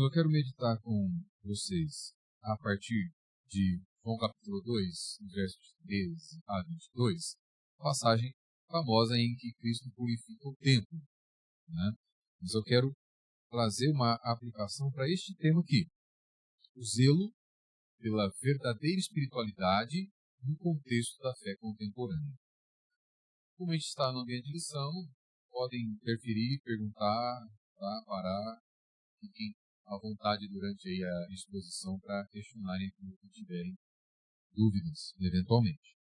eu quero meditar com vocês a partir de João capítulo 2, versos 13 a 22, passagem famosa em que Cristo purifica o templo, né? Mas eu quero trazer uma aplicação para este tema aqui, o zelo pela verdadeira espiritualidade no contexto da fé contemporânea. Como a gente está no ambiente de lição, podem interferir, perguntar, tá, parar, fiquem à vontade durante aí a exposição para questionarem aquilo que tiverem dúvidas, eventualmente.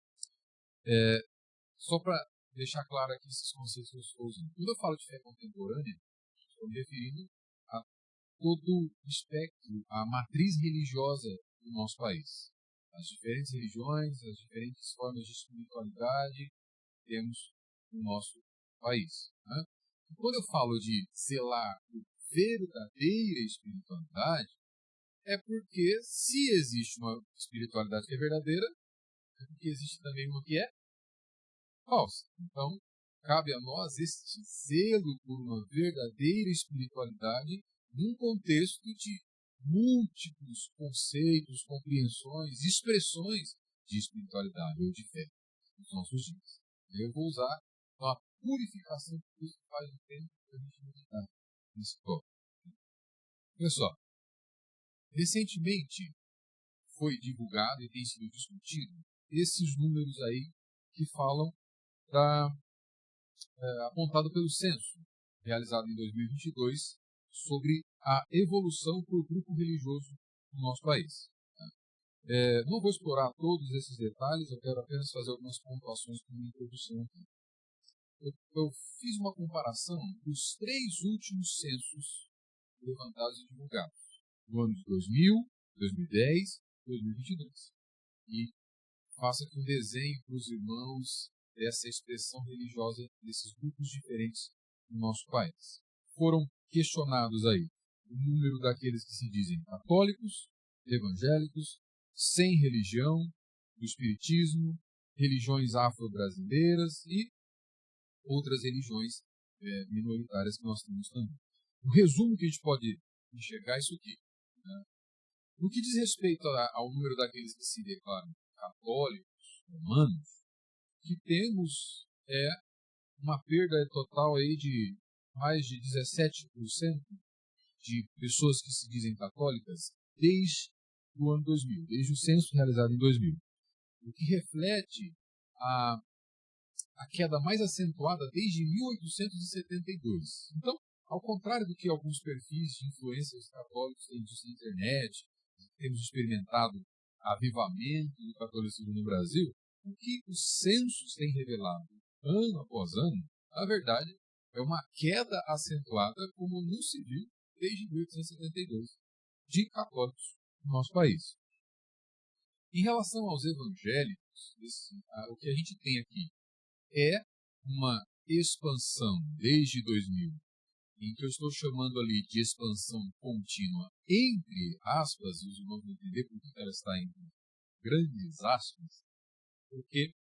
Só para deixar claro aqui esses conceitos que eu estou usando. Quando eu falo de fé contemporânea, estou me referindo a todo o espectro, a matriz religiosa do nosso país. As diferentes religiões, as diferentes formas de espiritualidade que temos no nosso país, né? E quando eu falo de zelar por verdadeira espiritualidade, é porque se existe uma espiritualidade que é verdadeira, é porque existe também uma que é falsa. Então, cabe a nós este zelo por uma verdadeira espiritualidade num contexto de múltiplos conceitos, compreensões, expressões de espiritualidade ou de fé nos nossos dias. Eu vou usar então, a purificação que Cristo faz no tempo para a gente meditar nesse tópico. Olha só, recentemente foi divulgado e tem sido discutido esses números aí que falam apontado pelo censo realizado em 2022 sobre a evolução por grupo religioso no nosso país. Não vou explorar todos esses detalhes, eu quero apenas fazer algumas pontuações como introdução aqui. Eu fiz uma comparação dos 3 últimos censos levantados e divulgados, no ano de 2000, 2010 e 2022. E faço aqui um desenho para os irmãos dessa expressão religiosa desses grupos diferentes no nosso país. Foram questionados aí o número daqueles que se dizem católicos, evangélicos, sem religião, do espiritismo, religiões afro-brasileiras e outras religiões minoritárias que nós temos também. O resumo que a gente pode enxergar é isso aqui, né? No que diz respeito ao número daqueles que se declaram católicos, romanos, que temos uma perda total aí de mais de 17% de pessoas que se dizem católicas desde o ano 2000, desde o censo realizado em 2000, o que reflete a queda mais acentuada desde 1872. Então, ao contrário do que alguns perfis de influências católicos têm dito na internet, temos experimentado avivamento do catolicismo no Brasil, o que os censos têm revelado ano após ano, na verdade, é uma queda acentuada como não se viu desde 1872 de católicos no nosso país. Em relação aos evangélicos, o que a gente tem aqui é uma expansão desde 2000, em que eu estou chamando ali de expansão contínua, entre aspas, e os irmãos vão entender por que ela está entre grandes aspas, porque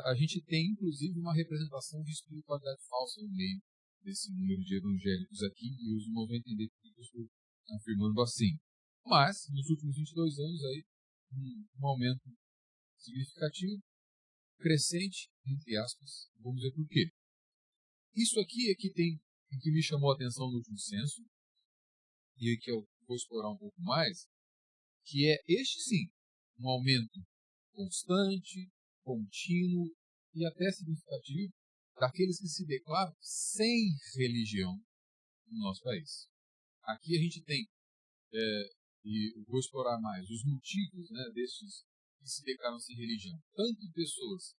a gente tem, inclusive, uma representação de espiritualidade falsa no meio desse número de evangélicos aqui, e os irmãos vão entender por que eu estou afirmando assim. Mas, nos últimos 22 anos, aí, um aumento significativo, crescente, entre aspas, vamos ver por quê. Isso aqui é que me chamou a atenção no último censo, e que eu vou explorar um pouco mais, que é este sim, um aumento constante, contínuo e até significativo daqueles que se declaram sem religião no nosso país. Aqui a gente tem, e eu vou explorar mais, os motivos, né, desses que se declaram sem religião. Tanto pessoas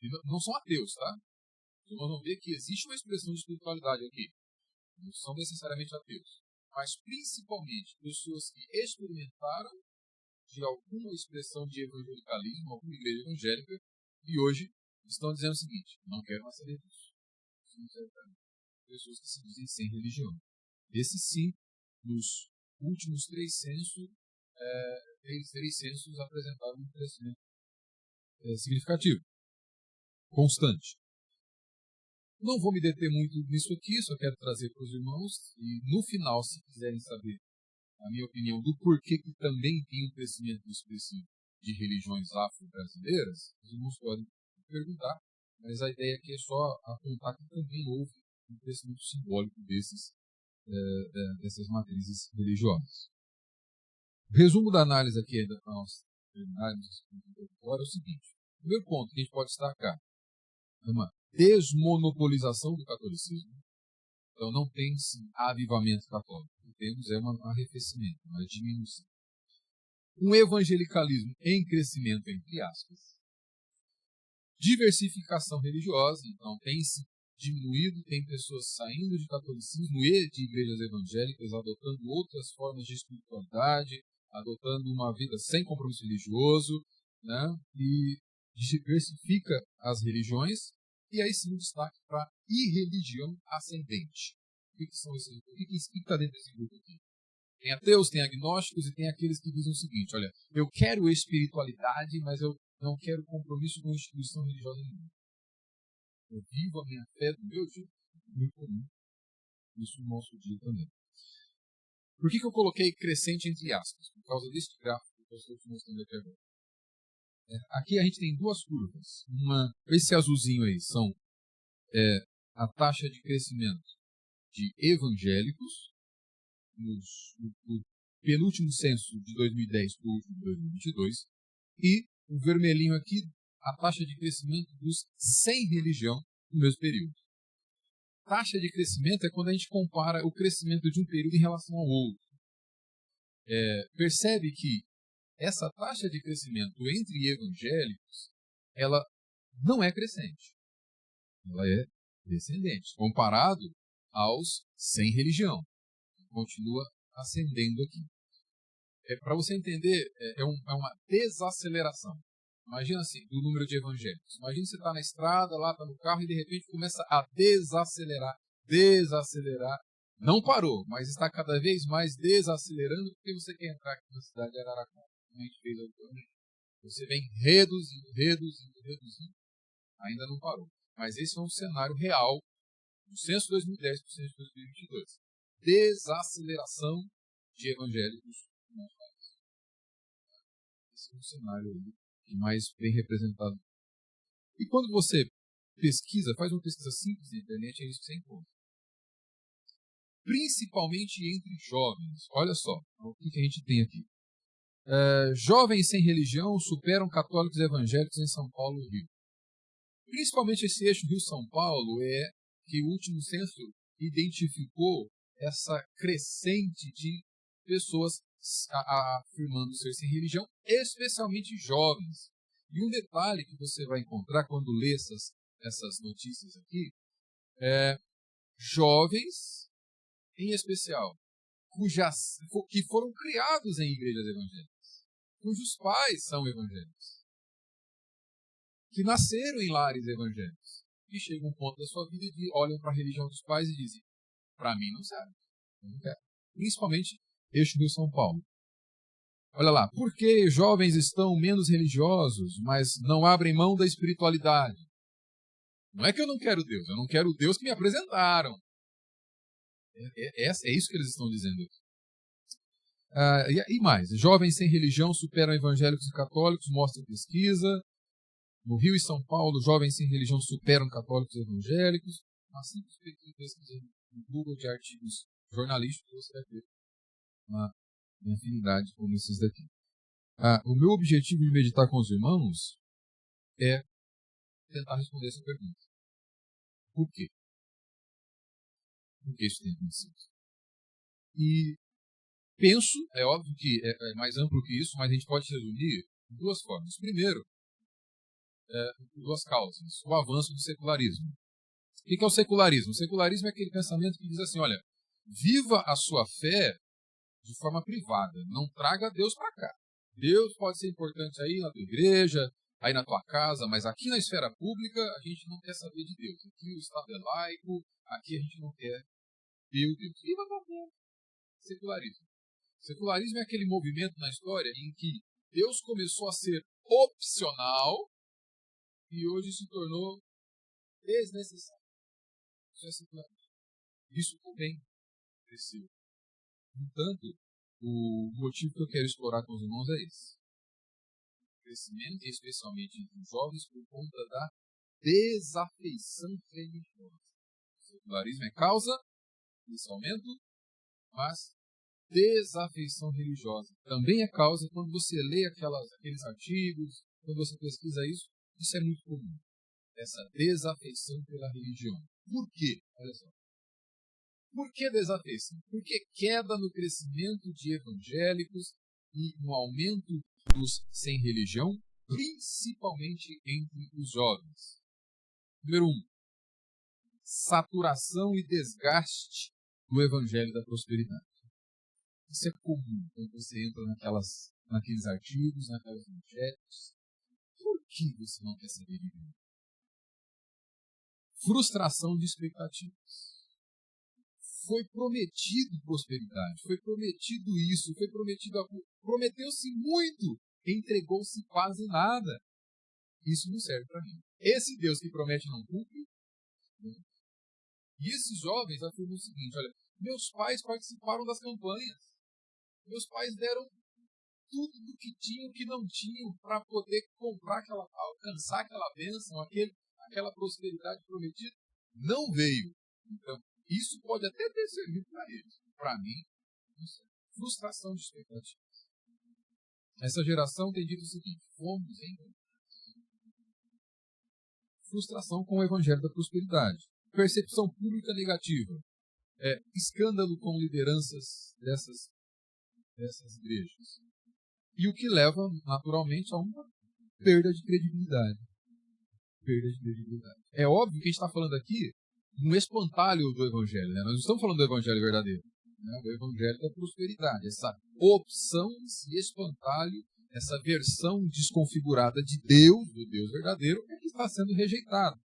que não são ateus, tá? Nós vamos ver que existe uma expressão de espiritualidade aqui. Não são necessariamente ateus. Mas principalmente pessoas que experimentaram de alguma expressão de evangelicalismo, alguma igreja evangélica, e hoje estão dizendo o seguinte: não quero mais saber disso. Isso não serve para mim. Pessoas que se dizem sem religião. Esse sim, nos últimos 3 censos, apresentaram um crescimento significativo, constante. Não vou me deter muito nisso aqui, só quero trazer para os irmãos, e no final, se quiserem saber a minha opinião do porquê que também tem um crescimento expressivo de religiões afro-brasileiras, os irmãos podem perguntar, mas a ideia aqui é só apontar que também houve um crescimento simbólico dessas matrizes religiosas. O resumo da análise aqui, ainda para nós terminarmos esse ponto agora, é o seguinte. O primeiro ponto que a gente pode destacar é uma desmonopolização do catolicismo. Então, não tem-se avivamento católico. O que temos é um arrefecimento, uma diminuição. Um evangelicalismo em crescimento, entre aspas. Diversificação religiosa. Então, tem-se diminuído, tem pessoas saindo de catolicismo e de igrejas evangélicas, adotando outras formas de espiritualidade, adotando uma vida sem compromisso religioso, né? E diversifica as religiões. E aí sim um destaque para a irreligião ascendente. O que são esses? O que está dentro desse grupo aqui? Tem ateus, tem agnósticos e tem aqueles que dizem o seguinte: olha, eu quero espiritualidade, mas eu não quero compromisso com instituição religiosa nenhuma. Eu vivo a minha fé do meu jeito, muito comum. Isso no nosso dia também. Por que eu coloquei crescente entre aspas? Por causa deste gráfico que eu estou te mostrando aqui agora. Aqui a gente tem duas curvas. Esse azulzinho aí são a taxa de crescimento de evangélicos no penúltimo censo de 2010 para o último de 2022 e o vermelhinho aqui, a taxa de crescimento dos sem religião no mesmo período. Taxa de crescimento é quando a gente compara o crescimento de um período em relação ao outro. Percebe que essa taxa de crescimento entre evangélicos, ela não é crescente. Ela é descendente, comparado aos sem religião. Continua ascendendo aqui. Para você entender, é uma desaceleração. Imagina assim, do número de evangélicos. Imagina você está na estrada, lá está no carro e de repente começa a desacelerar. Não parou, mas está cada vez mais desacelerando porque você quer entrar aqui na cidade de Araraquara. Como a gente fez atualmente. Você vem reduzindo. Ainda não parou. Mas esse é um cenário real do censo 2010 para o censo 2022. Desaceleração de evangélicos no nosso país. Esse é um cenário que mais bem representado. E quando você pesquisa, faz uma pesquisa simples na internet, é isso que você encontra. Principalmente entre jovens. Olha só, o que a gente tem aqui. Jovens sem religião superam católicos evangélicos em São Paulo e Rio. Principalmente esse eixo Rio-São Paulo é que o último censo identificou essa crescente de pessoas afirmando ser sem religião, especialmente jovens. E um detalhe que você vai encontrar quando lê essas notícias aqui é jovens, em especial, que foram criados em igrejas evangélicas, cujos pais são evangélicos, que nasceram em lares evangélicos, e chegam a um ponto da sua vida e olham para a religião dos pais e dizem: para mim não serve, eu não quero. Principalmente eixo Rio São Paulo. Olha lá, por que jovens estão menos religiosos, mas não abrem mão da espiritualidade? Não é que eu não quero Deus, eu não quero o Deus que me apresentaram. É isso que eles estão dizendo aqui. E mais, jovens sem religião superam evangélicos e católicos, mostra a pesquisa. No Rio e São Paulo, jovens sem religião superam católicos e evangélicos. Uma simples pesquisa no Google de artigos jornalísticos, você vai ver uma afinidade como esses daqui. O meu objetivo de meditar com os irmãos é tentar responder essa pergunta. Por quê? Por que isso tem acontecido? E penso, é óbvio que é mais amplo que isso, mas a gente pode resumir de duas formas. Primeiro, duas causas. O avanço do secularismo. O que é o secularismo? O secularismo é aquele pensamento que diz assim: olha, viva a sua fé de forma privada, não traga Deus para cá. Deus pode ser importante aí na tua igreja, aí na tua casa, mas aqui na esfera pública a gente não quer saber de Deus. Aqui o Estado é laico, aqui a gente não quer Deus. Viva a tua fé. Secularismo. Secularismo é aquele movimento na história em que Deus começou a ser opcional e hoje se tornou desnecessário. Isso é secular. Isso também cresceu. No entanto, o motivo que eu quero explorar com os irmãos é esse. O crescimento, especialmente entre os jovens, por conta da desafeição religiosa. O secularismo é causa desse aumento, mas desafeição religiosa também é causa. Quando você lê aqueles artigos, quando você pesquisa isso é muito comum. Essa desafeição pela religião. Por quê? Olha só. Por que desafeição? Porque queda no crescimento de evangélicos e no aumento dos sem religião, principalmente entre os jovens. Número 1. Saturação e desgaste do evangelho da prosperidade. Isso é comum quando você entra naqueles artigos, naquelas manchetes. Por que você não quer saber de mim? Frustração de expectativas. Foi prometido prosperidade, foi prometido isso, foi prometido aquilo. Prometeu-se muito, entregou-se quase nada. Isso não serve para mim. Esse Deus que promete não cumpre. E esses jovens afirmam o seguinte: olha, meus pais participaram das campanhas. Meus pais deram tudo do que tinham, que não tinham, para poder comprar alcançar aquela bênção, aquela prosperidade prometida. Não veio. Então, isso pode até ter servido para eles. Para mim, não sei. Frustração de expectativas. Essa geração tem dito o seguinte: fomos enganados. Frustração com o evangelho da prosperidade. Percepção pública negativa. Escândalo com lideranças dessas igrejas. E o que leva, naturalmente, a uma perda de credibilidade. É óbvio que a gente está falando aqui no espantalho do evangelho. Né? Nós não estamos falando do evangelho verdadeiro. Né? Do evangelho da prosperidade. Essa opção, esse espantalho, essa versão desconfigurada de Deus, do Deus verdadeiro, é que está sendo rejeitado.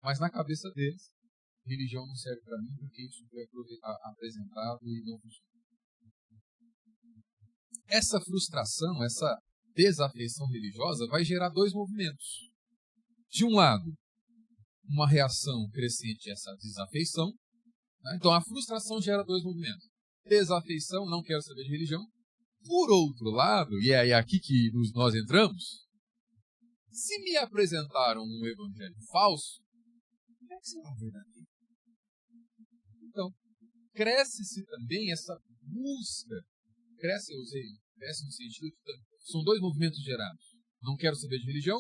Mas na cabeça deles, religião não serve para mim porque isso foi apresentado e não funciona. Essa frustração, essa desafeição religiosa vai gerar dois movimentos. De um lado, uma reação crescente a essa desafeição. Né? Então, a frustração gera dois movimentos. Desafeição, não quero saber de religião. Por outro lado, e é aqui que nós entramos, se me apresentaram um evangelho falso, como é que será verdadeiro? Então, cresce-se também essa busca. Cresce no sentido de são dois movimentos gerados. Não quero saber de religião.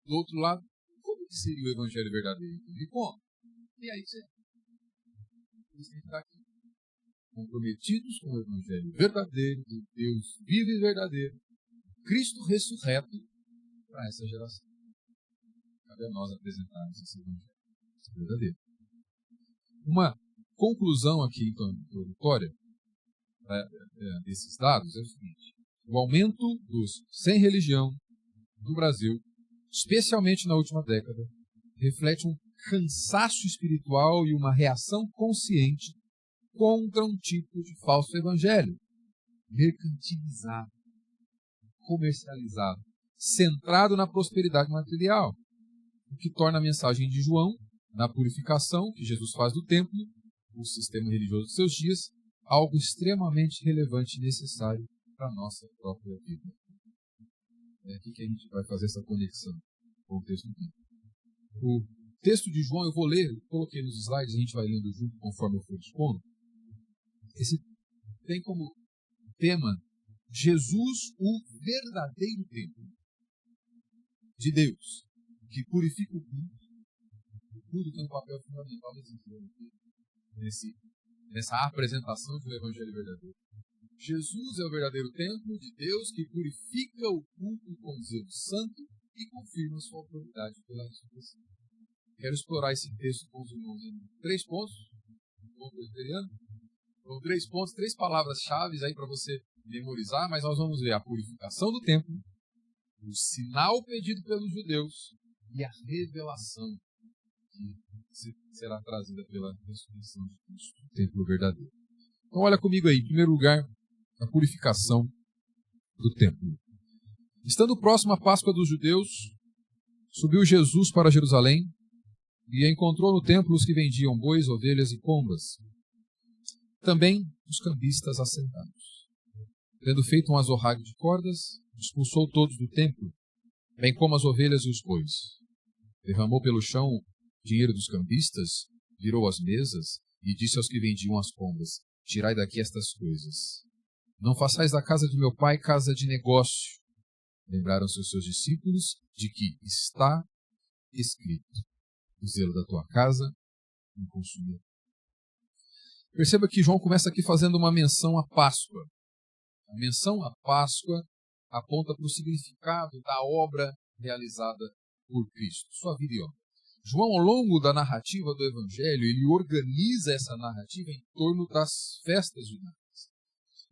Do outro lado, como que seria o evangelho verdadeiro? E como? E aí você está aqui. Comprometidos com o evangelho verdadeiro, do Deus vivo e verdadeiro, Cristo ressurreto para essa geração. Cabe a nós apresentarmos esse evangelho verdadeiro. Uma conclusão aqui, então, introdutória desses dados é o seguinte: o aumento dos sem religião no Brasil, especialmente na última década, reflete um cansaço espiritual e uma reação consciente contra um tipo de falso evangelho, mercantilizado, comercializado, centrado na prosperidade material, o que torna a mensagem de João, na purificação que Jesus faz do templo, o sistema religioso dos seus dias, algo extremamente relevante e necessário para a nossa própria vida. É aqui que a gente vai fazer essa conexão com o texto bíblico. O texto de João eu vou ler, coloquei nos slides, a gente vai lendo junto conforme eu for expondo. Esse tem como tema Jesus, o verdadeiro templo de Deus, que purifica o culto. O culto tem um papel fundamental nessa apresentação de um evangelho verdadeiro. Jesus é o verdadeiro templo de Deus que purifica o culto com zelo santo e confirma sua autoridade pela ressurreição. Quero explorar esse texto com os irmãos em 3 pontos. Então, 3 pontos, 3 palavras-chave aí para você memorizar, mas nós vamos ver a purificação do templo, o sinal pedido pelos judeus e a revelação que será trazida pela ressurreição de Cristo, o templo verdadeiro. Então olha comigo aí, em primeiro lugar, a purificação do templo. Estando próximo à Páscoa dos judeus, subiu Jesus para Jerusalém e encontrou no templo os que vendiam bois, ovelhas e pombas, também os cambistas assentados. Tendo feito um azorrague de cordas, expulsou todos do templo, bem como as ovelhas e os bois. Derramou pelo chão o dinheiro dos cambistas, virou as mesas e disse aos que vendiam as pombas: tirai daqui estas coisas. Não façais da casa de meu pai casa de negócio. Lembraram-se os seus discípulos de que está escrito: o zelo da tua casa me consumirá. Perceba que João começa aqui fazendo uma menção à Páscoa. A menção à Páscoa aponta para o significado da obra realizada por Cristo, sua vida e obra. João, ao longo da narrativa do Evangelho, ele organiza essa narrativa em torno das festas judaicas.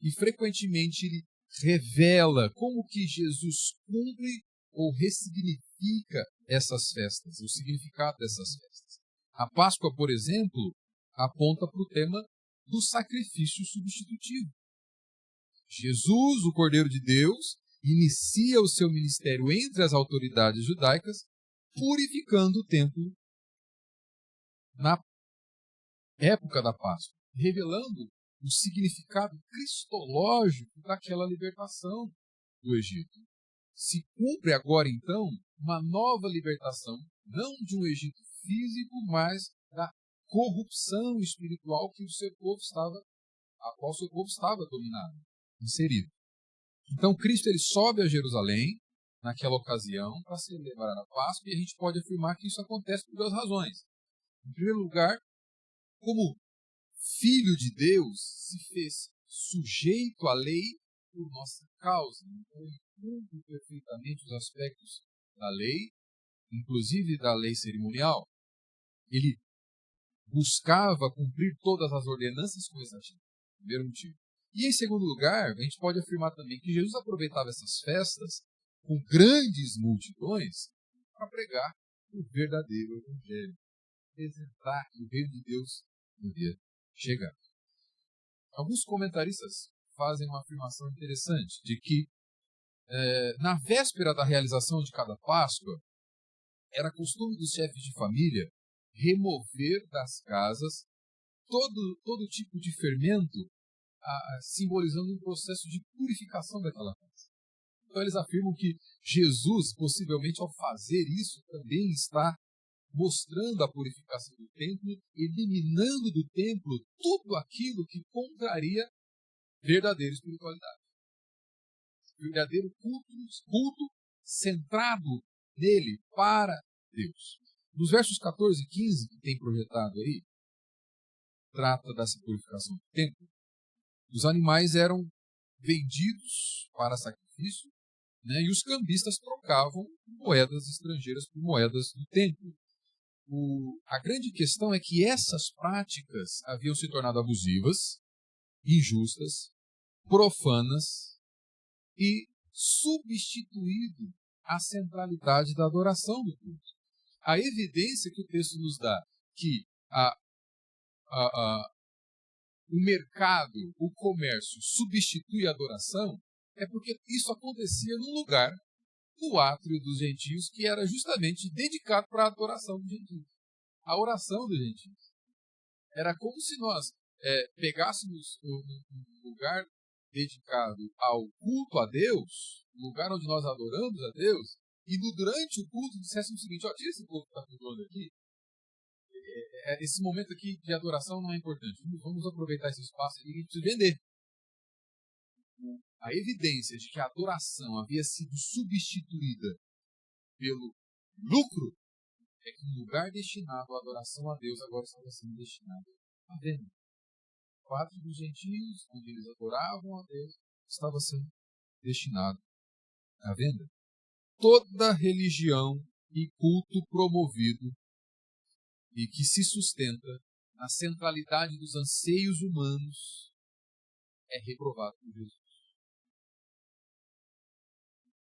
E frequentemente ele revela como que Jesus cumpre ou ressignifica essas festas, o significado dessas festas. A Páscoa, por exemplo, aponta para o tema do sacrifício substitutivo. Jesus, o Cordeiro de Deus, inicia o seu ministério entre as autoridades judaicas, purificando o templo na época da Páscoa, revelando o significado cristológico daquela libertação do Egito. Se cumpre agora, então, uma nova libertação, não de um Egito físico, mas da corrupção espiritual que a qual o seu povo estava dominado, inserido. Então Cristo ele sobe a Jerusalém naquela ocasião para celebrar a Páscoa, e a gente pode afirmar que isso acontece por duas razões. Em primeiro lugar, como Filho de Deus, se fez sujeito à lei por nossa causa. Então ele cumpre perfeitamente os aspectos da lei, inclusive da lei cerimonial. Ele buscava cumprir todas as ordenanças com exatidão. Primeiro motivo. E em segundo lugar, a gente pode afirmar também que Jesus aproveitava essas festas com grandes multidões para pregar o verdadeiro evangelho, apresentar que o reino de Deus devia chegar. Alguns comentaristas fazem uma afirmação interessante de que na véspera da realização de cada Páscoa, era costume dos chefes de família remover das casas todo tipo de fermento, simbolizando um processo de purificação daquela casa. Então eles afirmam que Jesus, possivelmente ao fazer isso, também está mostrando a purificação do templo, eliminando do templo tudo aquilo que contraria verdadeira espiritualidade. Verdadeiro culto centrado nele para Deus. Nos versos 14 e 15, que tem projetado aí, trata dessa purificação do templo. Os animais eram vendidos para sacrifício, né, e os cambistas trocavam moedas estrangeiras por moedas do templo. A grande questão é que essas práticas haviam se tornado abusivas, injustas, profanas e substituído a centralidade da adoração do culto. A evidência que o texto nos dá que o mercado, o comércio substitui a adoração é porque isso acontecia num lugar, no átrio dos gentios, que era justamente dedicado para a adoração dos gentios. A oração dos gentios. Era como se nós pegássemos um lugar dedicado ao culto a Deus, um lugar onde nós adoramos a Deus, e durante o culto disséssemos o seguinte: tira esse povo que está cultuando aqui, esse momento aqui de adoração não é importante, vamos aproveitar esse espaço aqui que a gente precisa vender. A evidência de que a adoração havia sido substituída pelo lucro é que um lugar destinado à adoração a Deus agora estava sendo destinado à venda. O átrio dos gentios, onde eles adoravam a Deus, estava sendo destinado à venda. Toda religião e culto promovido e que se sustenta na centralidade dos anseios humanos é reprovado por Jesus.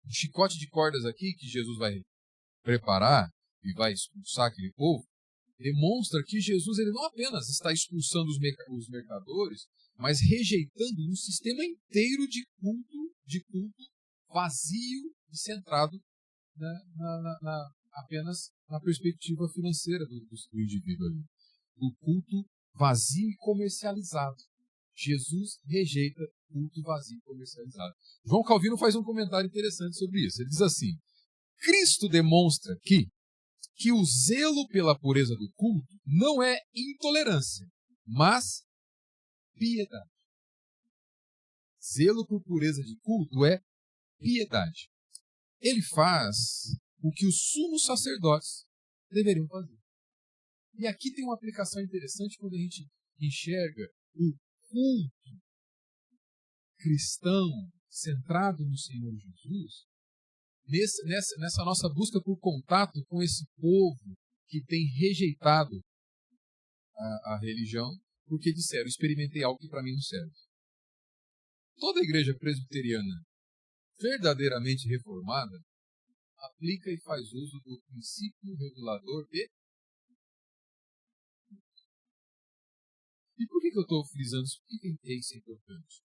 O chicote de cordas aqui que Jesus vai preparar e vai expulsar aquele povo demonstra que Jesus ele não apenas está expulsando os mercadores, mas rejeitando um sistema inteiro de culto vazio e centrado apenas na perspectiva financeira do indivíduo ali. O culto vazio e comercializado. Jesus rejeita culto vazio e comercializado. João Calvino faz um comentário interessante sobre isso. Ele diz assim: Cristo demonstra que o zelo pela pureza do culto não é intolerância, mas piedade. Zelo por pureza de culto é piedade. Ele faz o que os sumos sacerdotes deveriam fazer. E aqui tem uma aplicação interessante quando a gente enxerga o culto cristão centrado no Senhor Jesus, nessa nossa busca por contato com esse povo que tem rejeitado a religião, porque disseram, experimentei algo que para mim não serve. Toda a igreja presbiteriana verdadeiramente reformada aplica e faz uso do princípio regulador de... E por que eu estou frisando isso? Por que isso é importante?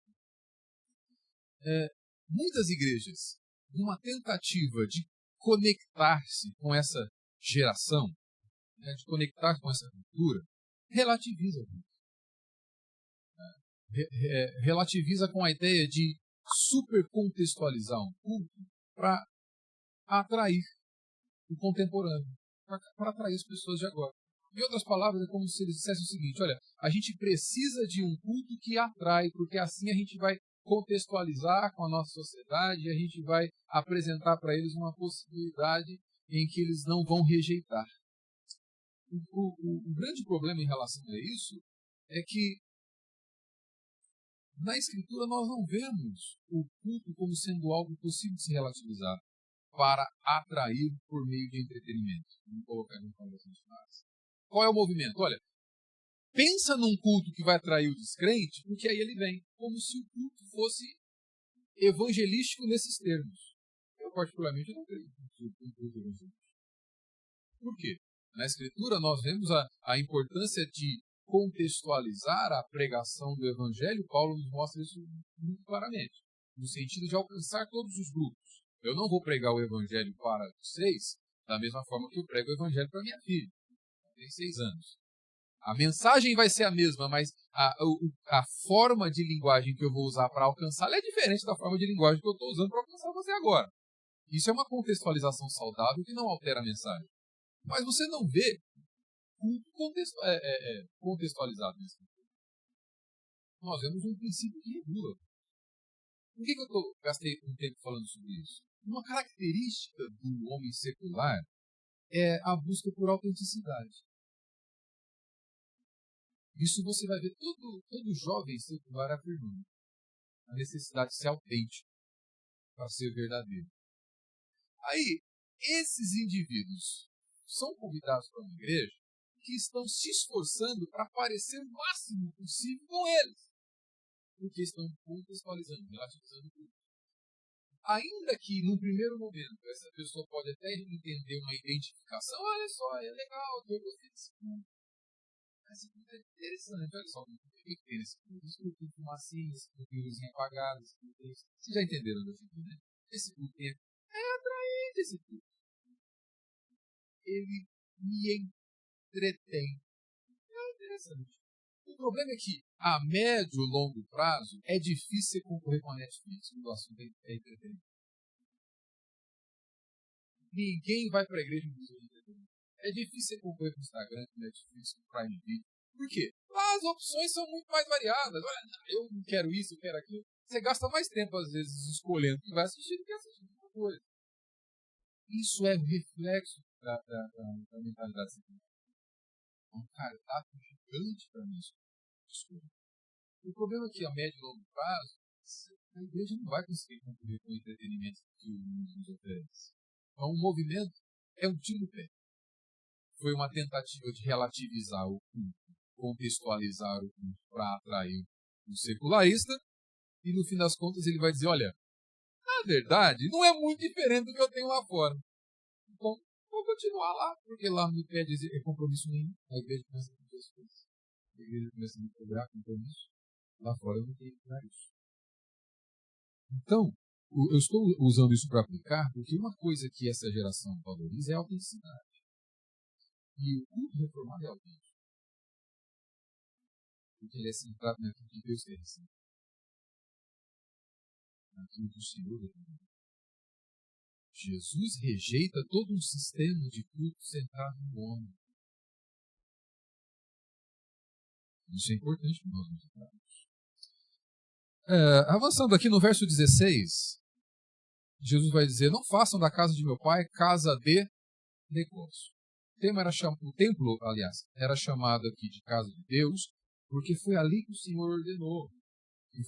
Muitas igrejas, numa tentativa de conectar-se com essa geração, de conectar com essa cultura, relativiza tudo. Relativiza com a ideia de supercontextualizar um culto para atrair o contemporâneo, para atrair as pessoas de agora. Em outras palavras, é como se eles dissessem o seguinte: olha, a gente precisa de um culto que atrai, porque assim a gente vai contextualizar com a nossa sociedade e a gente vai apresentar para eles uma possibilidade em que eles não vão rejeitar. O grande problema em relação a isso é que na Escritura nós não vemos o culto como sendo algo possível de se relativizar para atrair por meio de entretenimento. Vamos colocar em conversas fáceis. Qual é o movimento? Olha, pensa num culto que vai atrair o descrente, porque aí ele vem, como se o culto fosse evangelístico nesses termos. Eu, particularmente, não creio no culto evangelístico. Por quê? Na Escritura, nós vemos a importância de contextualizar a pregação do Evangelho. Paulo nos mostra isso muito claramente, no sentido de alcançar todos os grupos. Eu não vou pregar o Evangelho para vocês da mesma forma que eu prego o Evangelho para minha filha. Ela tem 6 anos. A mensagem vai ser a mesma, mas a forma de linguagem que eu vou usar para alcançá-la é diferente da forma de linguagem que eu estou usando para alcançar você agora. Isso é uma contextualização saudável que não altera a mensagem. Mas você não vê contextualizado nisso. Nós vemos um princípio que regula. Por que eu gastei um tempo falando sobre isso? Uma característica do homem secular é a busca por autenticidade. Isso você vai ver todo jovem secular afirmando a necessidade de ser autêntico para ser verdadeiro. Aí, esses indivíduos são convidados para uma igreja que estão se esforçando para parecer o máximo possível com eles, porque estão contextualizando, relativizando tudo. Ainda que, num primeiro momento, essa pessoa pode até entender uma identificação, olha só, é legal, eu gostei desse culto. Esse culto é interessante, olha só, o que tem nesse culto? Esse culto tem fumacinha, esse culto tem luzinha apagada, esse culto tem... Vocês já entenderam desse culto, né? Esse culto é atraente, esse culto. Ele me entretém. É interessante. O problema é que, a médio e longo prazo, é difícil concorrer com a Netflix quando o assunto é entretenimento. Ninguém vai para a igreja em busca de entretenimento. É difícil concorrer com o Instagram, com o Netflix, com o Prime Video. Por quê? As opções são muito mais variadas. Olha, eu não quero isso, eu quero aquilo. Você gasta mais tempo, às vezes, escolhendo o que vai assistir do que assistindo outra coisa. Isso é reflexo da mentalidade secular. É um cardápio gigante para mim. O problema é que, a médio e longo prazo, a igreja não vai conseguir concorrer com o entretenimento que o mundo nos oferece. Então, o movimento é um tiro no pé. Foi uma tentativa de relativizar o culto, contextualizar o culto para atrair o secularista, e no fim das contas ele vai dizer, olha, na verdade, não é muito diferente do que eu tenho lá fora. Então, vou continuar lá, porque lá não me pede compromisso nenhum. A igreja começa a pedir as coisas. A igreja começa a me cobrar compromisso. Lá fora eu não tenho que dar isso. Então, eu estou usando isso para aplicar porque uma coisa que essa geração valoriza é a autenticidade. E o culto reformado é autêntico. Porque ele é centrado naquilo que Deus quer dizer. Naquilo que o Senhor determinou. Jesus rejeita todo um sistema de culto centrado no homem. Isso é importante para nós meditarmos. Avançando aqui no verso 16, Jesus vai dizer: não façam da casa de meu pai casa de negócio. O templo, aliás, era chamado aqui de casa de Deus, porque foi ali que o Senhor ordenou que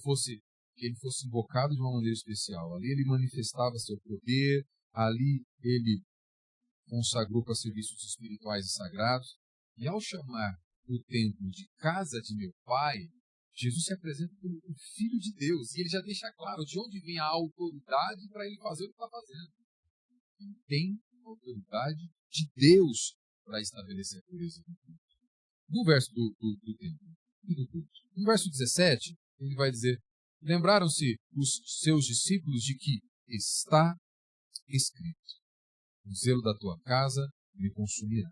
ele fosse invocado de uma maneira especial. Ali ele manifestava seu poder, ali ele consagrou para serviços espirituais e sagrados. E ao chamar o templo de casa de meu pai, Jesus se apresenta como o Filho de Deus. E ele já deixa claro de onde vem a autoridade para ele fazer o que está fazendo. Ele tem a autoridade de Deus para estabelecer a pureza do culto. No verso do templo e do culto. No verso 17, ele vai dizer: lembraram-se os seus discípulos de que está escrito: o zelo da tua casa me consumirá.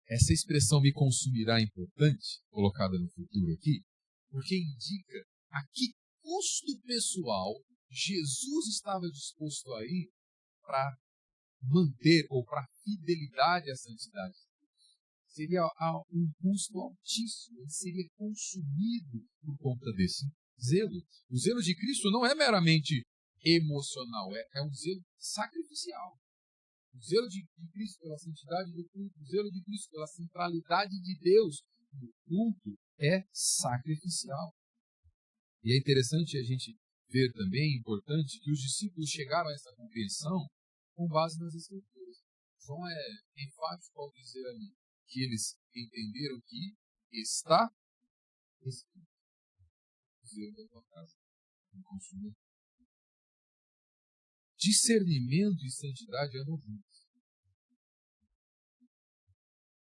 Essa expressão me consumirá é importante, colocada no futuro aqui, porque indica a que custo pessoal Jesus estava disposto a ir para manter ou para fidelidade à santidade. Seria um custo altíssimo, ele seria consumido por conta desse zelo. O zelo de Cristo não é meramente emocional, é um zelo sacrificial. O zelo de Cristo pela santidade do culto, o zelo de Cristo pela centralidade de Deus no culto é sacrificial. E é interessante a gente ver também, importante, que os discípulos chegaram a essa compreensão com base nas Escrituras. João é enfático ao dizer ali que eles entenderam que está escrito: o zelo da tua casa me consumirá. Discernimento e santidade andam juntos.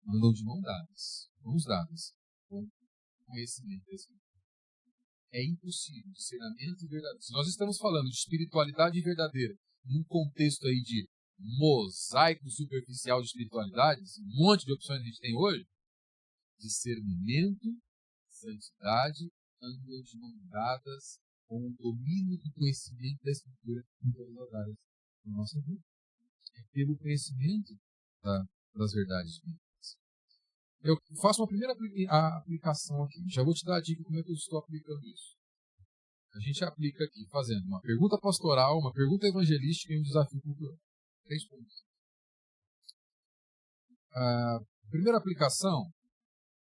Andam de mãos dadas, com conhecimento da Escritura. É impossível discernimento e verdadeiro. Se nós estamos falando de espiritualidade verdadeira, num contexto aí de mosaico superficial de espiritualidades, um monte de opções que a gente tem hoje, discernimento, santidade andam de mãos dadas com o domínio do conhecimento da Escritura em todas as áreas da nossa vida. É pelo conhecimento das verdades bíblicas. Eu faço uma primeira aplicação aqui. Já vou te dar a dica como é que eu estou aplicando isso. A gente aplica aqui fazendo uma pergunta pastoral, uma pergunta evangelística e um desafio cultural. 3 pontos. A primeira aplicação: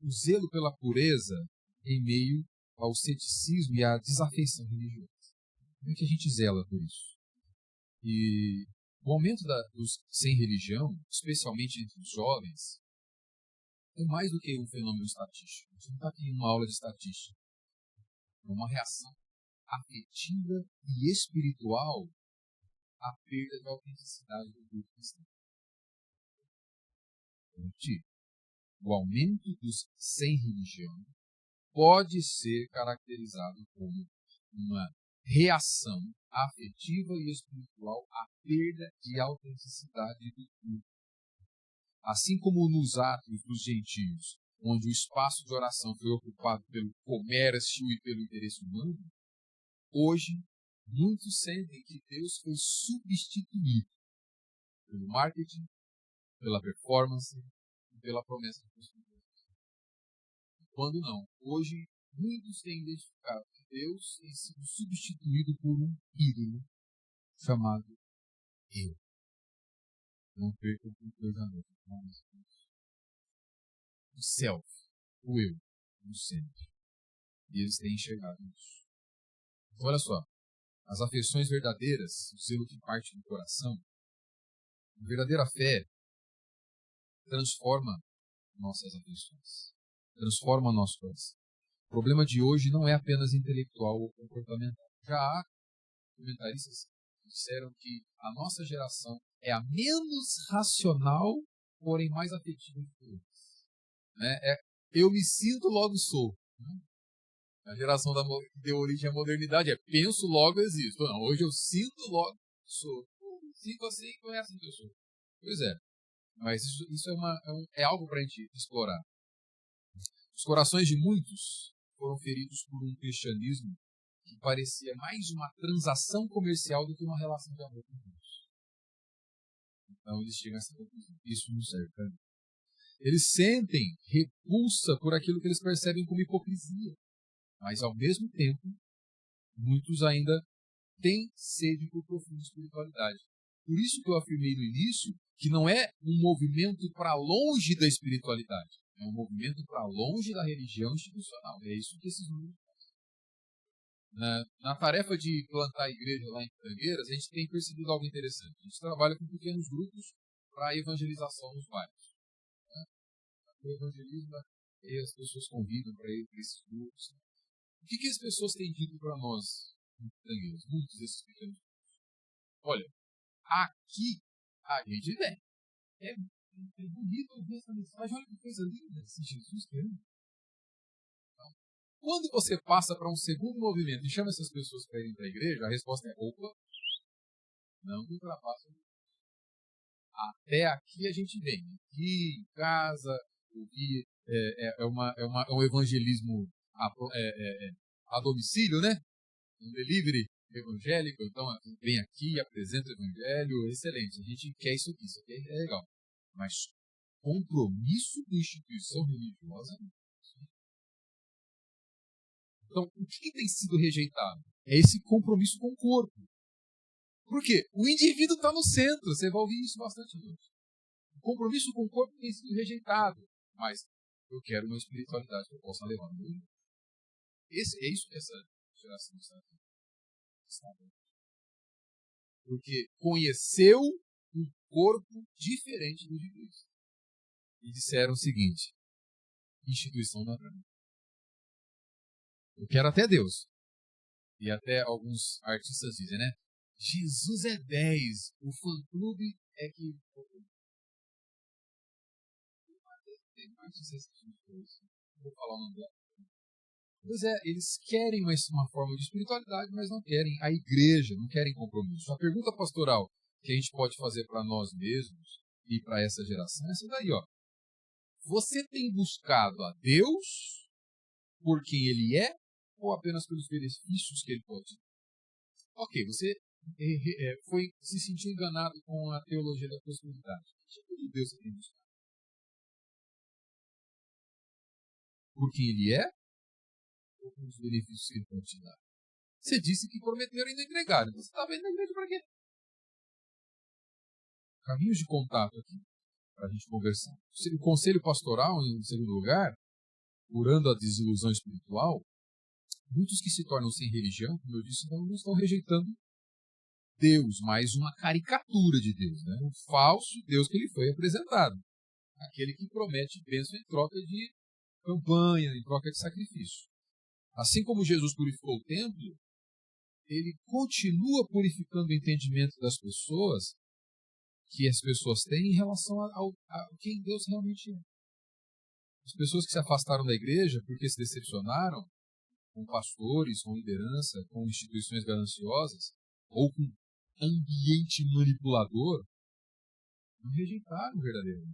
o zelo pela pureza em meio ao ceticismo e à desafeição religiosa. Como é que a gente zela por isso? E o aumento dos sem religião, especialmente entre os jovens, é mais do que um fenômeno estatístico. A gente não está aqui em uma aula de estatística. É uma reação afetiva e espiritual à perda de autenticidade do culto cristão. O aumento dos sem religião pode ser caracterizado como uma reação afetiva e espiritual à perda de autenticidade do culto. Assim como nos atos dos gentios, onde o espaço de oração foi ocupado pelo comércio e pelo interesse humano, hoje muitos sentem que Deus foi substituído pelo marketing, pela performance e pela promessa de prosperidade. Quando não, hoje muitos têm identificado que Deus tem sido substituído por um ídolo chamado eu. Não percam por coisa nova. O self, o eu, no centro. E eles têm enxergado isso. Então, olha só, as afeições verdadeiras, o zelo que parte do coração, a verdadeira fé transforma nossas afeições, transforma nosso coração. O problema de hoje não é apenas intelectual ou comportamental. Já há comentaristas que disseram que a nossa geração é a menos racional, porém mais afetiva de todas. Eu me sinto, logo sou. A geração que deu origem à modernidade é penso, logo existo. Não, hoje eu sinto, logo sou. Sinto assim, conheço assim que eu sou. Pois é. Mas isso é algo para a gente explorar. Os corações de muitos foram feridos por um cristianismo que parecia mais uma transação comercial do que uma relação de amor com Deus. Então eles chegam a essa conclusão. Isso não serve para mim. Eles sentem repulsa por aquilo que eles percebem como hipocrisia. Mas, ao mesmo tempo, muitos ainda têm sede por profunda espiritualidade. Por isso que eu afirmei no início que não é um movimento para longe da espiritualidade. É um movimento para longe da religião institucional. É isso que esses números fazem. Na tarefa de plantar a igreja lá em Pitangueiras, a gente tem percebido algo interessante. A gente trabalha com pequenos grupos para evangelização nos bairros. O evangelismo, e as pessoas convidam para ir para esses grupos. O que as pessoas têm dito para nós em Pitangueiras? Muitos desses pequenos grupos. Olha, aqui a gente vem. É bonito ouvir essa mensagem. Olha que coisa linda esse Jesus querendo. Então, quando você passa para um segundo movimento e chama essas pessoas para irem para a igreja, a resposta é: opa, não ultrapassa. Até aqui a gente vem. Aqui em casa, ouvir é um evangelismo a domicílio, né? Um delivery evangélico. Então, vem aqui, apresenta o evangelho. Excelente. A gente quer isso aqui. Isso aqui é legal. Mas compromisso com instituição religiosa. Então, o que tem sido rejeitado? É esse compromisso com o corpo. Por quê? O indivíduo está no centro. Você vai ouvir isso bastante hoje. O compromisso com o corpo tem sido rejeitado. Mas eu quero uma espiritualidade que eu possa levar no mundo. É isso que essa geração está vendo. Porque conheceu um corpo diferente do de Cristo. E disseram o seguinte: instituição não é para mim. Eu quero até Deus. E até alguns artistas dizem, né? Jesus é 10. O fã-clube é que... Tem artistas que não vou falar o nome dela. Pois é, eles querem uma forma de espiritualidade, mas não querem a igreja, não querem compromisso. A pergunta pastoral que a gente pode fazer para nós mesmos e para essa geração é essa daí, ó. Você tem buscado a Deus por quem Ele é ou apenas pelos benefícios que Ele pode dar? Ok, você se sentiu enganado com a teologia da prosperidade. Que tipo de Deus você tem buscado? Por quem Ele é ou pelos benefícios que Ele pode te dar? Você disse que prometeram e não entregaram. Então você está vendo na igreja para quê? Caminhos de contato aqui para a gente conversar. O conselho pastoral, em segundo lugar, curando a desilusão espiritual, muitos que se tornam sem religião, como eu disse, não estão rejeitando Deus, mas uma caricatura de Deus, né? Um falso Deus que ele foi apresentado. Aquele que promete bênção em troca de campanha, em troca de sacrifício. Assim como Jesus purificou o templo, ele continua purificando o entendimento das pessoas, que as pessoas têm em relação a quem Deus realmente é. As pessoas que se afastaram da igreja porque se decepcionaram com pastores, com liderança, com instituições gananciosas, ou com ambiente manipulador, não rejeitaram o verdadeiro.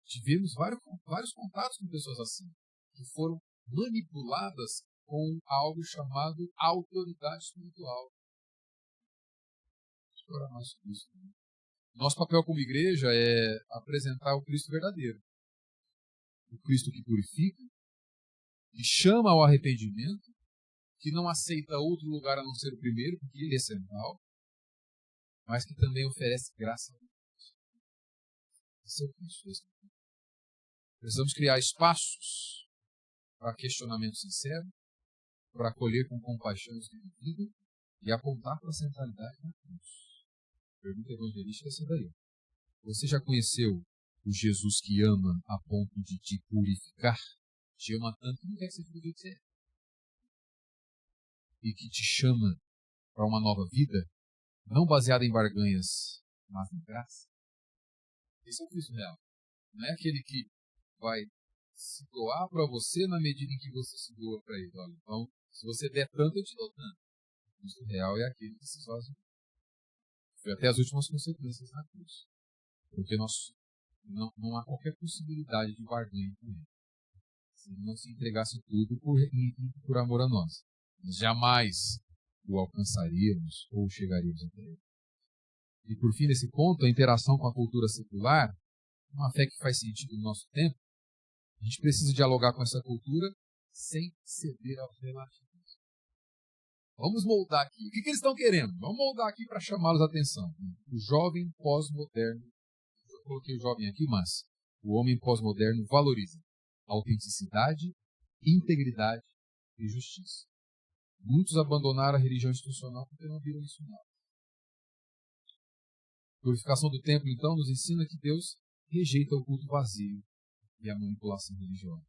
Tivemos vários contatos com pessoas assim, que foram manipuladas com algo chamado autoridade espiritual. Explorar mais sobre isso. Nosso papel como igreja é apresentar o Cristo verdadeiro. O Cristo que purifica, que chama ao arrependimento, que não aceita outro lugar a não ser o primeiro, porque ele é central, mas que também oferece graça a Deus. Esse é o Cristo. Precisamos criar espaços para questionamento sincero, para acolher com compaixão os que duvidam e apontar para a centralidade da cruz. Pergunta evangelística é essa daí. Você já conheceu o Jesus que ama a ponto de te purificar? Te ama tanto que não quer que você fique do jeito que você é. E que te chama para uma nova vida, não baseada em barganhas, mas em graça. Esse é o Cristo real. Não é aquele que vai se doar para você na medida em que você se doa para ele. Olha, então, se você der tanto, eu te dou tanto. O Cristo real é aquele que se esvazia. Foi até as últimas consequências na cruz. Porque não há qualquer possibilidade de barganha com ele. Se ele não se entregasse tudo por amor a nós. Nós jamais o alcançaríamos ou chegaríamos até ele. E por fim, nesse ponto, a interação com a cultura secular, uma fé que faz sentido no nosso tempo, a gente precisa dialogar com essa cultura sem ceder aos relativismos. Vamos moldar aqui. O que eles estão querendo? Vamos moldar aqui para chamá-los a atenção. O jovem pós-moderno, eu coloquei o jovem aqui, mas o homem pós-moderno valoriza autenticidade, integridade e justiça. Muitos abandonaram a religião institucional porque não viram isso nada. A purificação do templo, então, nos ensina que Deus rejeita o culto vazio e a manipulação religiosa.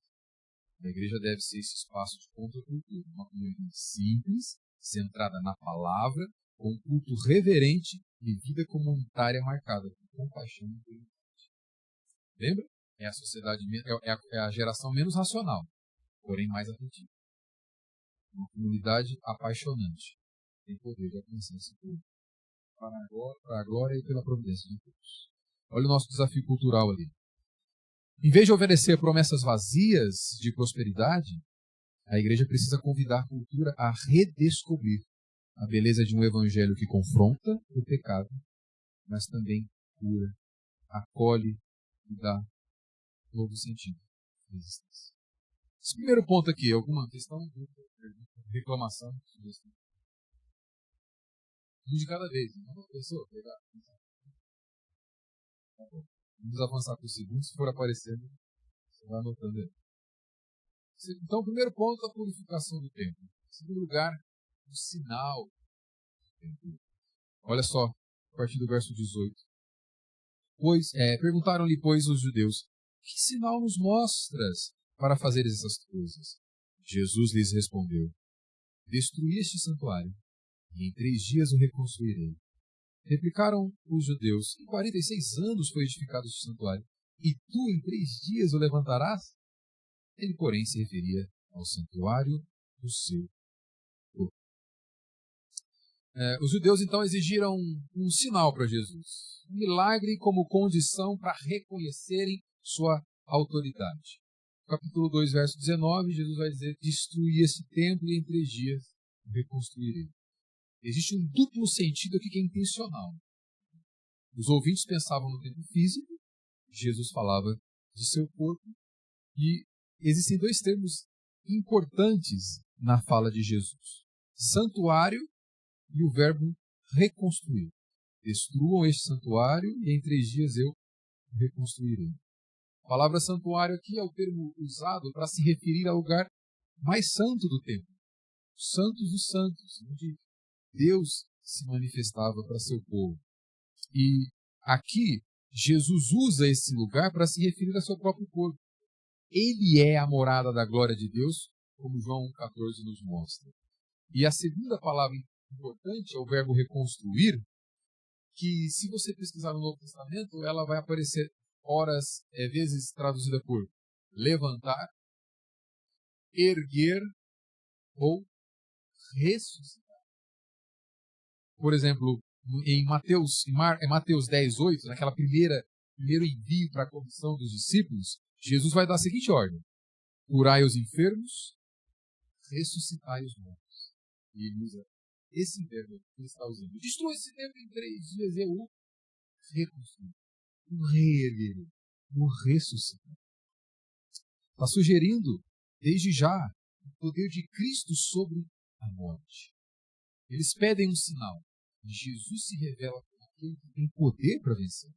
A igreja deve ser esse espaço de contracultura, uma comunidade simples, centrada na palavra, com um culto reverente e vida comunitária marcada por compaixão e integridade. Lembra? É a sociedade, é a geração menos racional, porém mais afetiva. Uma comunidade apaixonante. Tem poder de alcançar esse culto. Para agora e pela providência de Deus. Olha o nosso desafio cultural ali. Em vez de oferecer promessas vazias de prosperidade, a igreja precisa convidar a cultura a redescobrir a beleza de um evangelho que confronta o pecado, mas também cura, acolhe e dá novo sentido à existência. Esse primeiro ponto aqui, alguma questão, reclamação, sugestão? Um de cada vez. Não pensou? Legal. Tá bom. Vamos avançar para o segundo, se for aparecendo, você vai anotando aí. Então, o primeiro ponto é a purificação do templo. Em segundo lugar, o sinal do templo. Olha só, a partir do verso 18. Perguntaram-lhe, pois, os judeus, que sinal nos mostras para fazer essas coisas? Jesus lhes respondeu, destruí este santuário, e em 3 dias o reconstruirei. Replicaram os judeus, em 46 anos foi edificado este santuário, e tu em 3 dias o levantarás? Ele, porém, se referia ao santuário do seu corpo. Os judeus, então, exigiram um sinal para Jesus. Um milagre como condição para reconhecerem sua autoridade. No capítulo 2, verso 19, Jesus vai dizer, destruí esse templo e em 3 dias o reconstruirei. Existe um duplo sentido aqui que é intencional. Os ouvintes pensavam no templo físico, Jesus falava de seu corpo, e existem 2 termos importantes na fala de Jesus. Santuário e o verbo reconstruir. Destruam este santuário e em 3 dias eu o reconstruirei. A palavra santuário aqui é o termo usado para se referir ao lugar mais santo do templo. Santos dos santos, onde Deus se manifestava para seu povo. E aqui, Jesus usa esse lugar para se referir ao seu próprio corpo. Ele é a morada da glória de Deus, como João 14 nos mostra. E a segunda palavra importante é o verbo reconstruir, que se você pesquisar no Novo Testamento, ela vai aparecer vezes traduzida por levantar, erguer ou ressuscitar. Por exemplo, em Mateus 10:8, naquela primeiro envio para a comissão dos discípulos, Jesus vai dar a seguinte ordem: curai os enfermos, ressuscitai os mortos. E ele usa esse verbo que ele está usando. Destrua esse templo em 3 dias e eu o reconstruo, o reerguerei, o ressuscitar. Está sugerindo, desde já, o poder de Cristo sobre a morte. Eles pedem um sinal. E Jesus se revela como aquele que tem poder para vencer.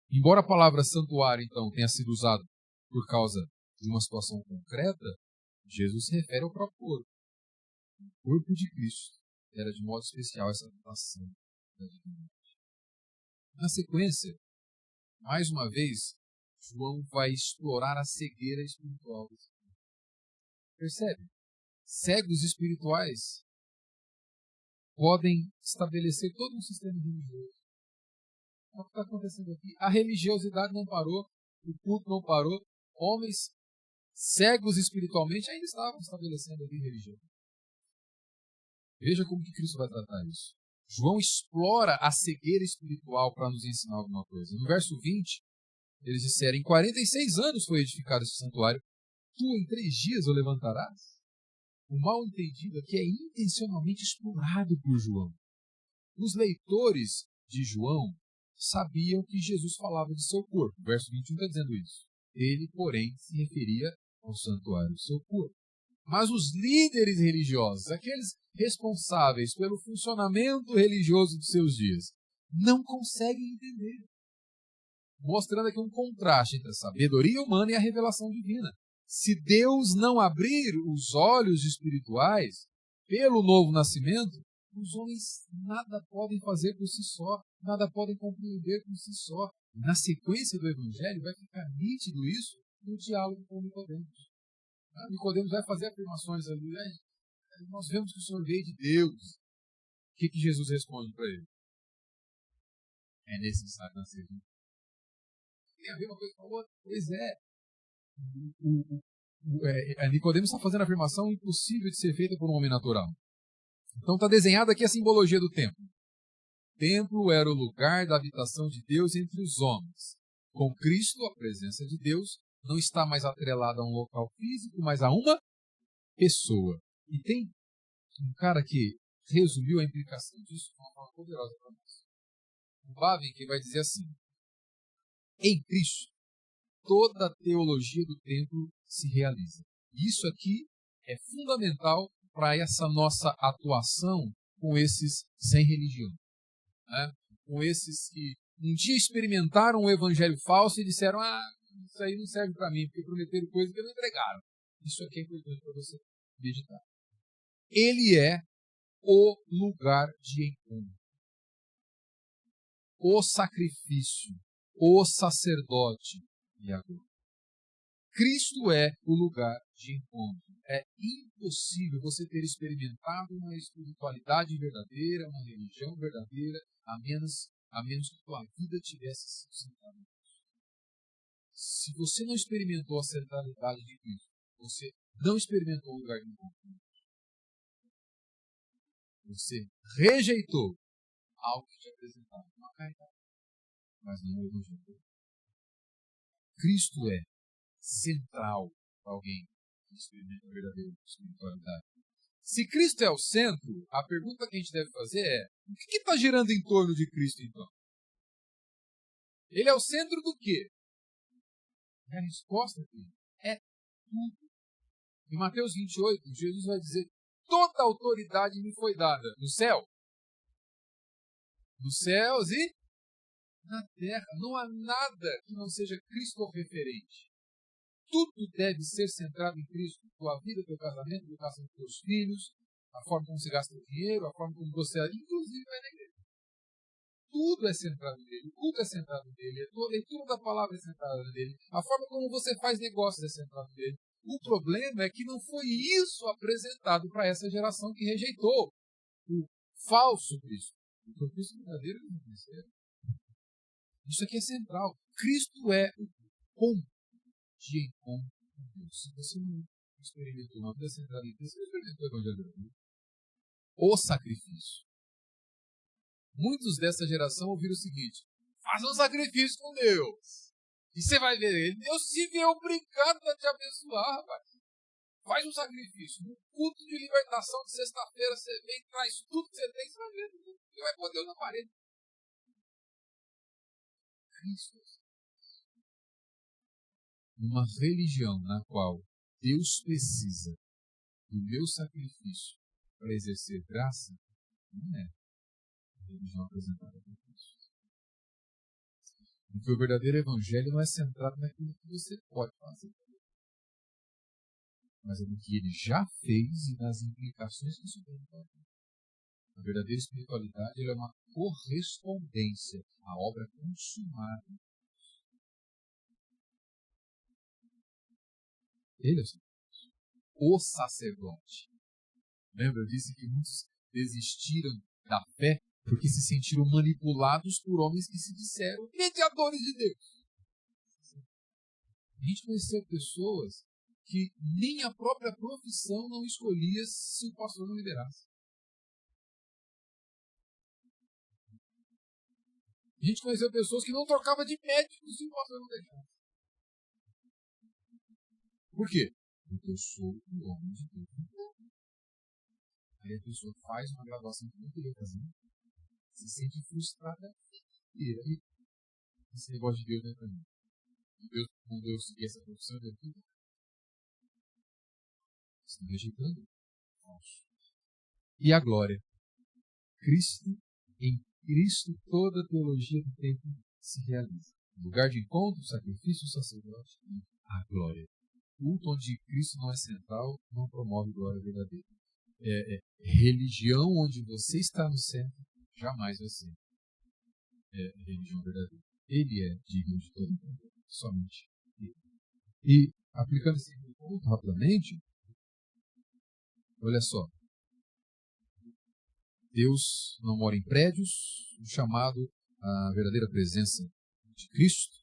Embora a palavra santuário, então, tenha sido usada por causa de uma situação concreta, Jesus se refere ao próprio corpo. O corpo de Cristo era de modo especial essa habitação da divindade. Na sequência, mais uma vez, João vai explorar a cegueira espiritual. Percebe? Cegos espirituais podem estabelecer todo um sistema religioso. É o que está acontecendo aqui. A religiosidade não parou, o culto não parou, homens cegos espiritualmente, ainda estavam estabelecendo ali religião. Veja como que Cristo vai tratar isso. João explora a cegueira espiritual para nos ensinar alguma coisa. No verso 20, eles disseram: em 46 anos foi edificado esse santuário, tu em 3 dias o levantarás? O mal entendido aqui é intencionalmente explorado por João. Os leitores de João sabiam que Jesus falava de seu corpo. O verso 21 está dizendo isso. Ele, porém, se referia ao santuário do seu corpo. Mas os líderes religiosos, aqueles responsáveis pelo funcionamento religioso dos seus dias, não conseguem entender. Mostrando aqui um contraste entre a sabedoria humana e a revelação divina. Se Deus não abrir os olhos espirituais pelo novo nascimento, os homens nada podem fazer por si só, nada podem compreender por si só. Na sequência do Evangelho vai ficar nítido isso no diálogo com Nicodemos. Nicodemos vai fazer afirmações ali, né? Nós vemos que o Senhor veio de Deus. O que Jesus responde para ele? É necessário nascer de novo. Tem a ver uma coisa com a outra? Pois é. Nicodemos está fazendo a afirmação impossível de ser feita por um homem natural. Então está desenhada aqui a simbologia do templo. O templo era o lugar da habitação de Deus entre os homens. Com Cristo, a presença de Deus não está mais atrelada a um local físico, mas a uma pessoa. E tem um cara que resumiu a implicação disso de uma forma poderosa para nós. O Bavinck vai dizer assim: em Cristo, toda a teologia do templo se realiza. Isso aqui é fundamental para essa nossa atuação com esses sem religião. Né? Com esses que um dia experimentaram o evangelho falso e disseram: isso aí não serve para mim, porque prometeram coisas que não entregaram. Isso aqui é importante para você meditar. Ele é o lugar de encontro, o sacrifício, o sacerdote e a glória. Cristo é o lugar de encontro. É impossível você ter experimentado uma espiritualidade verdadeira, uma religião verdadeira, a menos que tua vida tivesse sido centrada em Cristo. Se você não experimentou a centralidade de Cristo, você não experimentou o lugar de encontro. Você rejeitou algo que te apresentava uma caridade, mas não o evangelho. Cristo é central para alguém que experimenta a verdadeira espiritualidade. Se Cristo é o centro, a pergunta que a gente deve fazer é: o que está girando em torno de Cristo, então? Ele é o centro do quê? E a resposta aqui é tudo. Em Mateus 28, Jesus vai dizer: toda a autoridade me foi dada no céu, nos céus e na terra. Não há nada que não seja Cristo referente. Tudo deve ser centrado em Cristo. Tua vida, teu casamento, a educação dos teus filhos, a forma como você gasta o dinheiro, a forma como você, inclusive, vai na igreja. Tudo é centrado nele. O culto é centrado nele. A leitura da palavra é centrada nele. A forma como você faz negócios é centrada nele. O problema é que não foi isso apresentado para essa geração que rejeitou o falso Cristo. O Cristo verdadeiro eles não conheceram. Isso aqui é central. Cristo é o ponto de encontro com Deus. Se você não experimentou uma vida centrada em Cristo, você experimentou o Evangelho. O sacrifício. Muitos dessa geração ouviram o seguinte: faça um sacrifício com Deus. E você vai ver ele. Deus se vê obrigado a te abençoar, rapaz. Faz um sacrifício. No culto de libertação de sexta-feira, você vem, traz tudo que você tem, você vai ver. Você vai pôr Deus na parede. Cristo. Uma religião na qual Deus precisa do meu sacrifício para exercer graça, não é a religião apresentada por Cristo. Porque o verdadeiro evangelho não é centrado naquilo que você pode fazer, mas é no que ele já fez e nas implicações que isso tem para mim. A verdadeira espiritualidade é uma correspondência à obra consumada. Ele é o sacerdote. Lembra? Eu disse que muitos desistiram da fé porque se sentiram manipulados por homens que se disseram mediadores de Deus. A gente conheceu pessoas que nem a própria profissão não escolhia se o pastor não liberasse. A gente conheceu pessoas que não trocavam de médico se o pastor não deixasse. Por quê? Porque eu sou o homem de Deus. Aí a pessoa faz uma graduação que não queria fazer, se sente frustrada inteira. E esse negócio de Deus não é para mim. Deus mandou eu seguir essa profissão de vida. Estão rejeitando? Falso. E a glória? Cristo, em Cristo toda a teologia do tempo se realiza. Lugar de encontro, sacrifício, sacerdote e a glória. O culto onde Cristo não é central não promove glória verdadeira. Religião onde você está no centro jamais vai ser religião verdadeira. Ele é digno de todo mundo, somente ele. E aplicando esse ponto rapidamente, olha só. Deus não mora em prédios, o chamado à verdadeira presença de Cristo.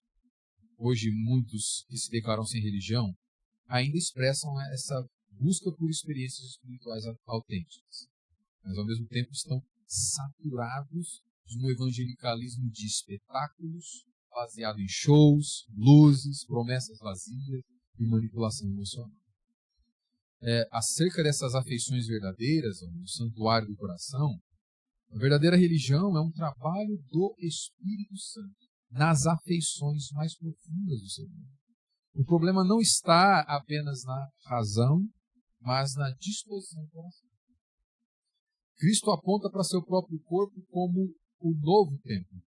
Hoje, muitos que se declaram sem religião ainda expressam essa busca por experiências espirituais autênticas, mas ao mesmo tempo estão saturados de um evangelicalismo de espetáculos, baseado em shows, luzes, promessas vazias e manipulação emocional. Acerca dessas afeições verdadeiras, no santuário do coração, a verdadeira religião é um trabalho do Espírito Santo nas afeições mais profundas do ser humano. O problema não está apenas na razão, mas na disposição do coração. Cristo aponta para seu próprio corpo como o novo templo.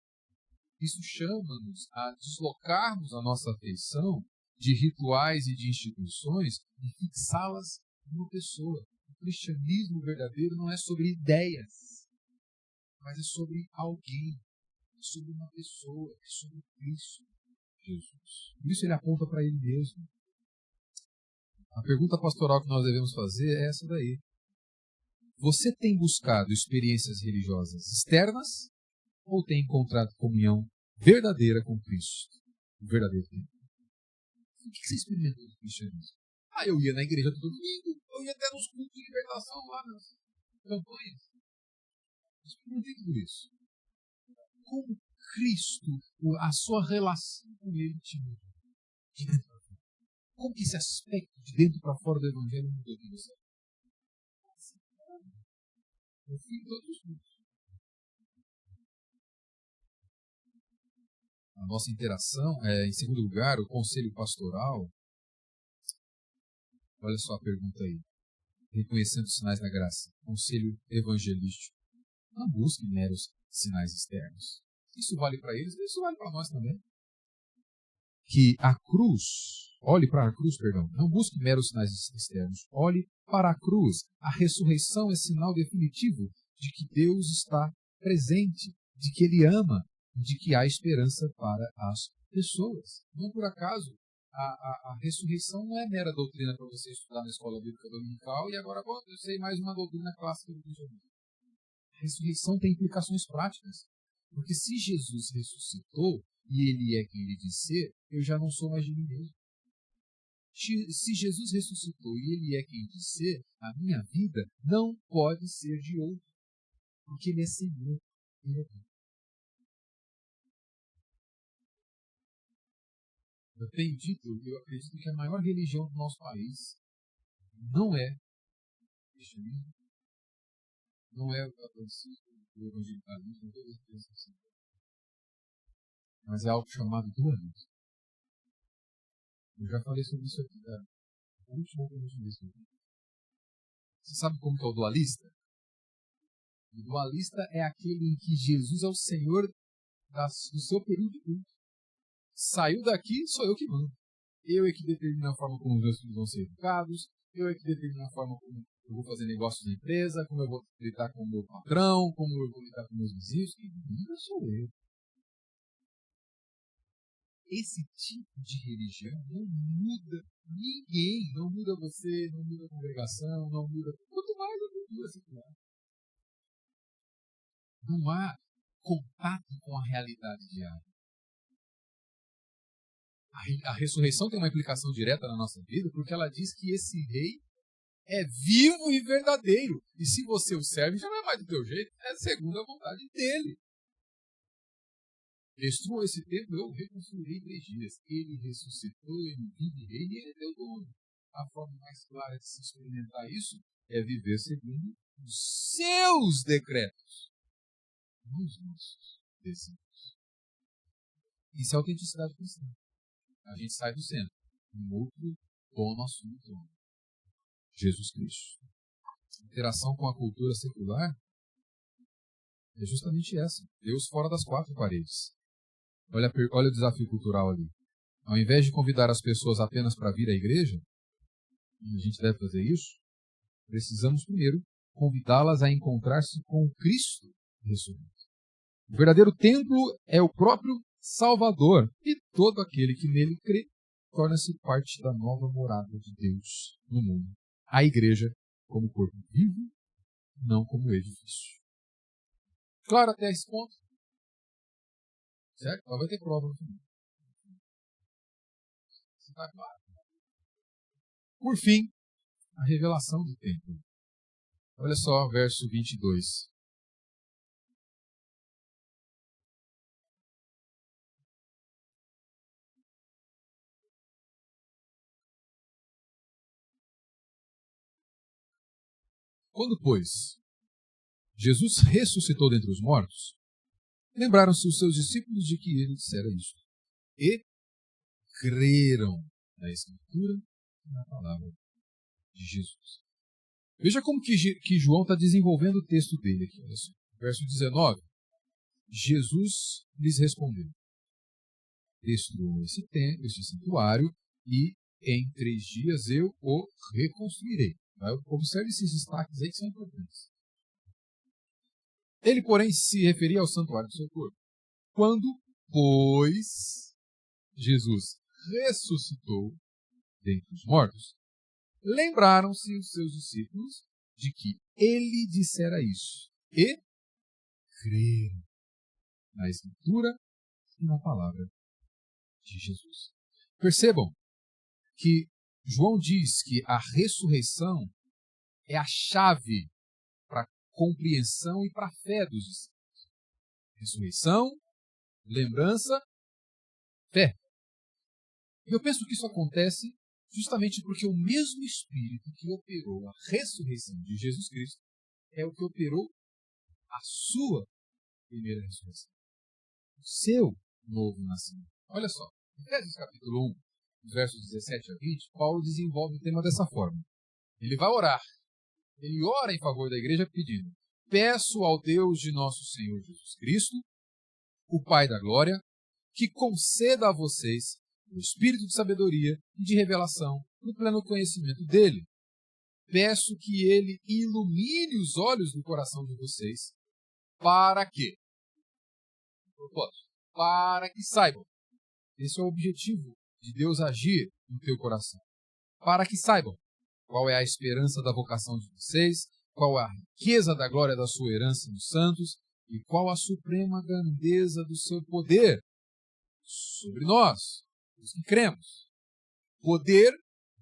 Isso chama-nos a deslocarmos a nossa afeição de rituais e de instituições e fixá-las numa pessoa. O cristianismo verdadeiro não é sobre ideias, mas é sobre alguém, é sobre uma pessoa, é sobre Cristo Jesus. Por isso ele aponta para ele mesmo. A pergunta pastoral que nós devemos fazer é essa daí. Você tem buscado experiências religiosas externas ou tem encontrado comunhão verdadeira com Cristo? O verdadeiro tempo. O que você experimentou do cristianismo? Eu ia na igreja todo domingo, eu ia até nos cultos de libertação lá nas campanhas. Eu experimentei tudo isso. Como Cristo, a sua relação com Ele te muda? De dentro para fora. Como que esse aspecto de dentro para fora do Evangelho mudou de você? Eu fui em todos os cultos. A nossa interação, em segundo lugar, o conselho pastoral. Olha só a pergunta aí. Reconhecendo os sinais da graça. Conselho evangelístico. Não busque meros sinais externos. Isso vale para eles, isso vale para nós também. Que a cruz, olhe para a cruz, perdão, não busque meros sinais externos. Olhe para a cruz. A ressurreição é sinal definitivo de que Deus está presente, de que Ele ama, de que há esperança para as pessoas. Não por acaso, a ressurreição não é mera doutrina para você estudar na escola bíblica dominical e agora eu sei mais uma doutrina clássica do cristianismo. A ressurreição tem implicações práticas. Porque se Jesus ressuscitou e Ele é quem Ele diz ser, eu já não sou mais de mim mesmo. Se Jesus ressuscitou e Ele é quem diz ser, a minha vida não pode ser de outro. Porque Ele é Senhor. Ele é Deus. Eu tenho dito, eu acredito que a maior religião do nosso país não é o cristianismo, não é o catolicismo, o evangelicalismo, todas as coisas assim. Mas é algo chamado dualismo. Eu já falei sobre isso aqui, cara. A última vez que eu vi. Você sabe como que é o dualista? O dualista é aquele em que Jesus é o Senhor do seu período de culto. Saiu daqui, sou eu que mando. Eu é que determino a forma como os meus filhos vão ser educados, eu é que determino a forma como eu vou fazer negócios na empresa, como eu vou lidar com o meu patrão, como eu vou lidar com meus vizinhos. Quem manda sou eu. Esse tipo de religião não muda ninguém, não muda você, não muda a congregação, não muda. Quanto mais a cultura secular. Não há contato com a realidade diária. A ressurreição tem uma implicação direta na nossa vida, porque ela diz que esse rei é vivo e verdadeiro. E se você o serve, já não é mais do teu jeito, é segundo a vontade dele. Destrua esse templo, eu reconstruirei em 3 dias. Ele ressuscitou, ele vive rei e ele é teu dono. A forma mais clara de se experimentar isso é viver segundo os seus decretos, não os nossos desígnios. Isso é autenticidade cristã. A gente sai do centro. Um outro dono assume o trono. Jesus Cristo. A interação com a cultura secular é justamente essa. Deus fora das 4 paredes. Olha o desafio cultural ali. Ao invés de convidar as pessoas apenas para vir à igreja, e a gente deve fazer isso, precisamos primeiro convidá-las a encontrar-se com o Cristo ressurreto. O verdadeiro templo é o próprio Salvador, e todo aquele que nele crê torna-se parte da nova morada de Deus no mundo. A igreja como corpo vivo, não como edifício. Claro até esse ponto? Certo? Vai ter prova no final. Está claro. Por fim, a revelação do templo. Olha só, verso 22. Quando, pois, Jesus ressuscitou dentre os mortos, lembraram-se os seus discípulos de que ele dissera isto, e creram na Escritura e na palavra de Jesus. Veja como que João está desenvolvendo o texto dele aqui. Olha só. Verso 19. Jesus lhes respondeu: destruam este santuário e em 3 dias eu o reconstruirei. Observe esses destaques aí que são importantes. Ele, porém, se referia ao santuário do seu corpo. Quando, pois, Jesus ressuscitou dentre os mortos, lembraram-se os seus discípulos de que ele dissera isso e creram na Escritura e na palavra de Jesus. Percebam que João diz que a ressurreição é a chave para a compreensão e para a fé dos discípulos. Ressurreição, lembrança, fé. E eu penso que isso acontece justamente porque o mesmo Espírito que operou a ressurreição de Jesus Cristo é o que operou a sua primeira ressurreição. O seu novo nascimento. Olha só, em Efésios capítulo 1, versos 17 a 20, Paulo desenvolve o tema dessa forma. Ele vai orar. Ele ora em favor da igreja pedindo: peço ao Deus de nosso Senhor Jesus Cristo, o Pai da glória, que conceda a vocês o espírito de sabedoria e de revelação no pleno conhecimento dele. Peço que ele ilumine os olhos do coração de vocês, para que? Para que saibam. Esse é o objetivo de Deus agir no teu coração. Para que saibam qual é a esperança da vocação de vocês, qual é a riqueza da glória da sua herança nos santos e qual a suprema grandeza do seu poder sobre nós, os que cremos. Poder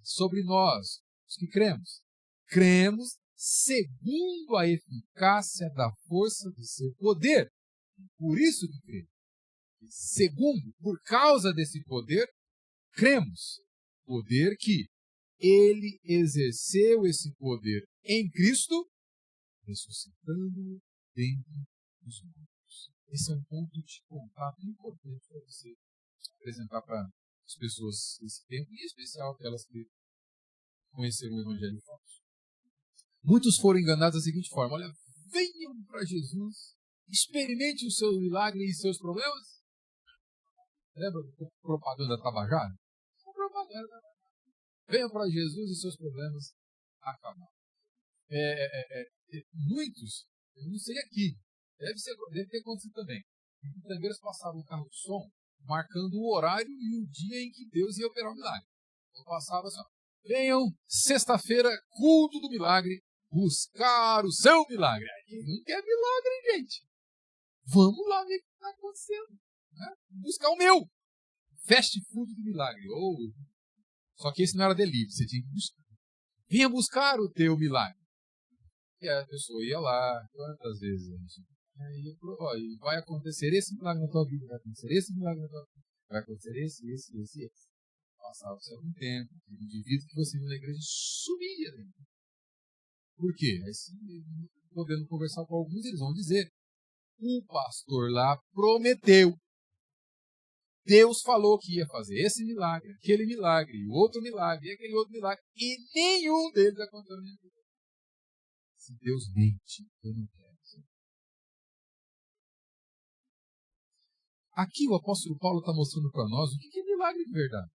sobre nós, os que cremos. Cremos segundo a eficácia da força do seu poder. Por isso que cremos. Segundo, por causa desse poder, cremos. Poder que ele exerceu esse poder em Cristo, ressuscitando dentre os mortos. Esse é um ponto de contato importante para você apresentar para as pessoas desse tempo, e em especial aquelas que conheceram o Evangelho falso. Muitos foram enganados da seguinte forma: olha, venham para Jesus, experimente o seu milagre e seus problemas. Lembra da propaganda da Tabajara? Propaganda. Venham para Jesus e seus problemas acabaram. Muitos, eu não sei aqui, deve ter acontecido também. Os tambeiros passavam o carro de som marcando o horário e o dia em que Deus ia operar o milagre. Então passava assim: venham, sexta-feira, culto do milagre, buscar o seu milagre. Quem não quer milagre, gente? Vamos lá ver o que está acontecendo. Né? Buscar o meu. fast food do milagre. Só que esse não era delivery, você tinha que buscar. Venha buscar o teu milagre. E a pessoa ia lá, quantas vezes a gente... E vai acontecer esse milagre na tua vida, vai acontecer esse milagre na tua vida, vai acontecer esse. Passava-se algum tempo, o indivíduo que você viu na igreja sumia. Né? Por quê? Aí, se podendo conversar com alguns, eles vão dizer: o pastor lá prometeu. Deus falou que ia fazer esse milagre, aquele milagre, o outro milagre, e aquele outro milagre, e nenhum deles aconteceu. Se Deus mente, eu não quero. Aqui o apóstolo Paulo está mostrando para nós o que é milagre de verdade.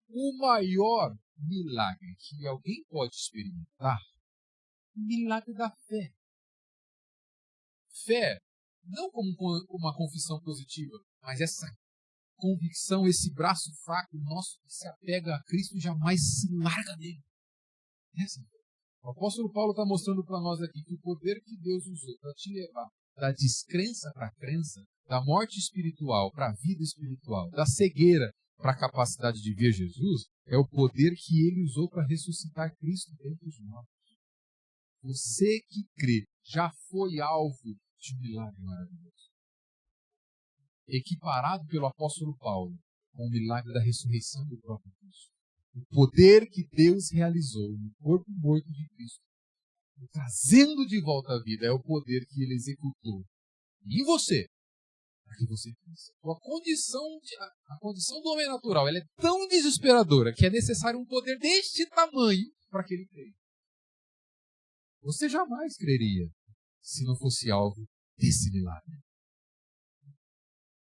O maior milagre que alguém pode experimentar é o milagre da fé. Fé, não como uma confissão positiva, mas essa convicção, esse braço fraco nosso que se apega a Cristo e jamais se larga dele. O apóstolo Paulo está mostrando para nós aqui que o poder que Deus usou para te levar da descrença para a crença, da morte espiritual para a vida espiritual, da cegueira para a capacidade de ver Jesus, é o poder que ele usou para ressuscitar Cristo dentre os mortos. Você que crê já foi alvo de um milagre maravilhoso. Equiparado pelo apóstolo Paulo com o milagre da ressurreição do próprio Cristo. O poder que Deus realizou no corpo morto de Cristo, trazendo de volta à vida, é o poder que ele executou em você, para que você cresça. A condição do homem natural ela é tão desesperadora que é necessário um poder deste tamanho para que ele creia. Você jamais creria se não fosse alvo desse milagre.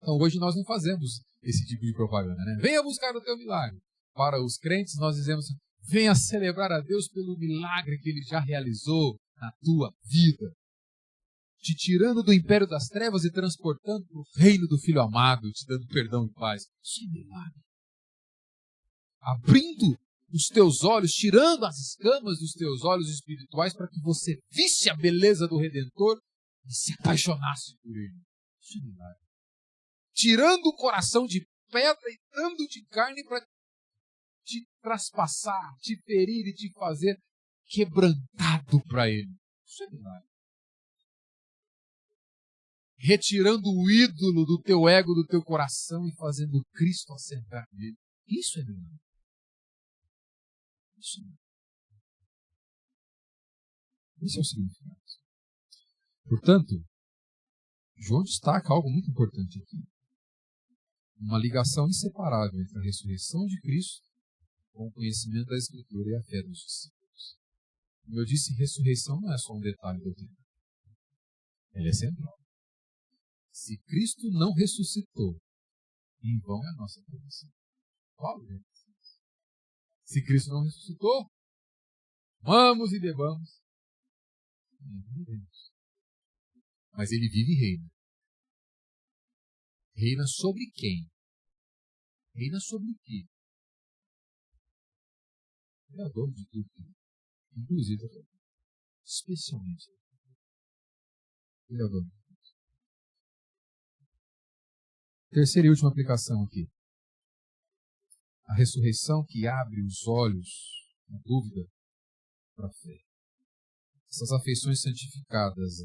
Então hoje nós não fazemos esse tipo de propaganda, né? Venha buscar o teu milagre. Para os crentes nós dizemos: venha celebrar a Deus pelo milagre que Ele já realizou na tua vida. Te tirando do império das trevas e transportando para o reino do Filho amado, te dando perdão e paz. Isso é milagre. Abrindo os teus olhos, tirando as escamas dos teus olhos espirituais para que você visse a beleza do Redentor e se apaixonasse por Ele. Isso é milagre. Tirando o coração de pedra e dando de carne para te traspassar, te ferir e te fazer quebrantado para Ele. Isso é milagre. Retirando o ídolo do teu ego, do teu coração e fazendo Cristo assentar nele. Isso é milagre. Isso é milagre. Esse é o significado. Portanto, João destaca algo muito importante aqui. Uma ligação inseparável entre a ressurreição de Cristo com o conhecimento da Escritura e a fé dos discípulos. Como eu disse, ressurreição não é só um detalhe doutrinário. Ela é central. Se Cristo não ressuscitou, em vão é a nossa pregação. Paulo diz. Se Cristo não ressuscitou, vamos e bebamos. Mas Ele vive e reina. Reina sobre quem? Reina sobre o quê? Ele é o dono de tudo. Inclusive, especialmente. Ele é o dono. Terceira e última aplicação aqui. A ressurreição que abre os olhos, na dúvida, para a fé. Essas afeições santificadas.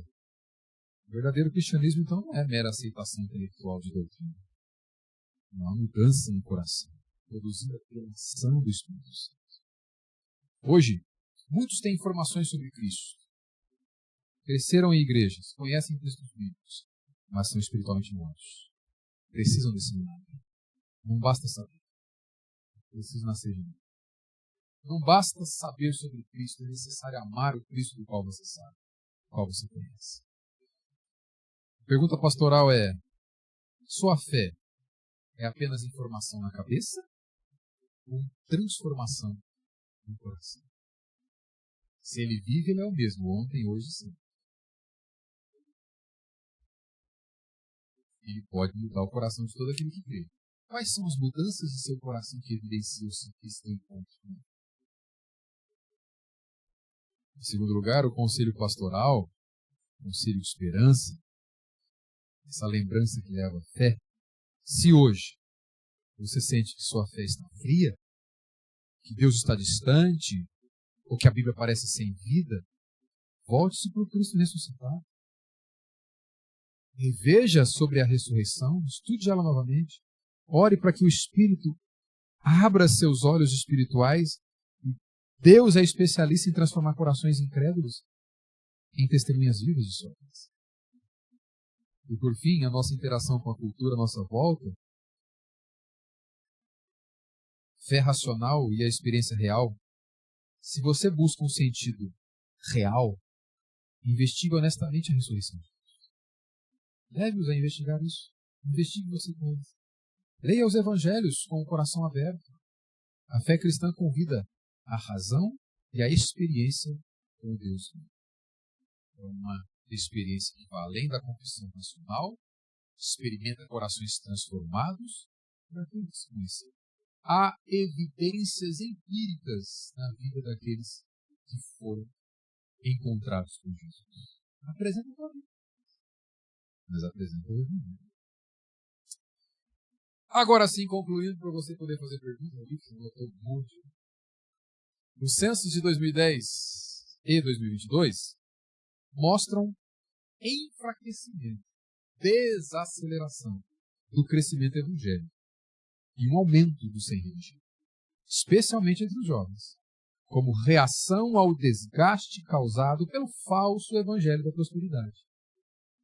O verdadeiro cristianismo, então, não é mera aceitação intelectual de doutrina. É uma mudança no coração, produzida pela ação do Espírito Santo. Hoje, muitos têm informações sobre Cristo. Cresceram em igrejas, conhecem textos bíblicos, mas são espiritualmente mortos. Precisam desse milagre. Não basta saber. Precisam nascer de novo. Não basta saber sobre Cristo, é necessário amar o Cristo do qual você sabe, do qual você conhece. A pergunta pastoral é: sua fé é apenas informação na cabeça ou transformação no coração? Se ele vive, ele é o mesmo, ontem, hoje e sempre. Ele pode mudar o coração de todo aquele que crê. Quais são as mudanças de seu coração que evidenciam que estão em ponto? Em segundo lugar, o conselho pastoral, o conselho de esperança, essa lembrança que leva à fé. Se hoje você sente que sua fé está fria, que Deus está distante, ou que a Bíblia parece sem vida, volte-se para o Cristo ressuscitado. Reveja sobre a ressurreição, estude ela novamente. Ore para que o Espírito abra seus olhos espirituais. Deus é especialista em transformar corações incrédulos em testemunhas vivas de sua graça. E por fim, a nossa interação com a cultura à nossa volta, fé racional e a experiência real. Se você busca um sentido real, investigue honestamente a ressurreição. Leve-os a investigar isso. Investigue você com eles. Leia os evangelhos com o coração aberto. A fé cristã convida a razão e a experiência com Deus. É uma experiência que vai além da confissão nacional, experimenta corações transformados para aqueles que se conheceram. Há evidências empíricas na vida daqueles que foram encontrados por Jesus. Apresenta a vida, mas apresenta o evangelho. Agora sim, concluindo, para você poder fazer perguntas, os censos de 2010 e 2022 mostram enfraquecimento, desaceleração do crescimento evangélico e um aumento do sem religião, especialmente entre os jovens, como reação ao desgaste causado pelo falso evangelho da prosperidade.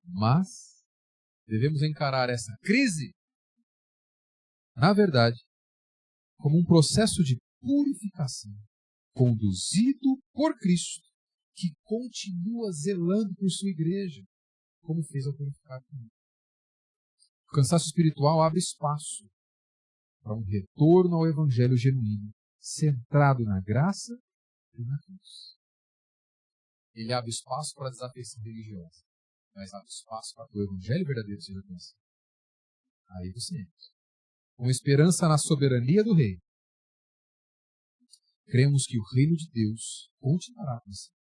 Mas devemos encarar essa crise, na verdade, como um processo de purificação conduzido por Cristo, que continua zelando por sua igreja, como fez ao purificar comigo. O cansaço espiritual abre espaço para um retorno ao evangelho genuíno, centrado na graça e na cruz. Ele abre espaço para a desafeição religiosa, mas abre espaço para que o evangelho verdadeiro seja conhecido. Aí você entra. Com esperança na soberania do Rei, cremos que o reino de Deus continuará crescendo,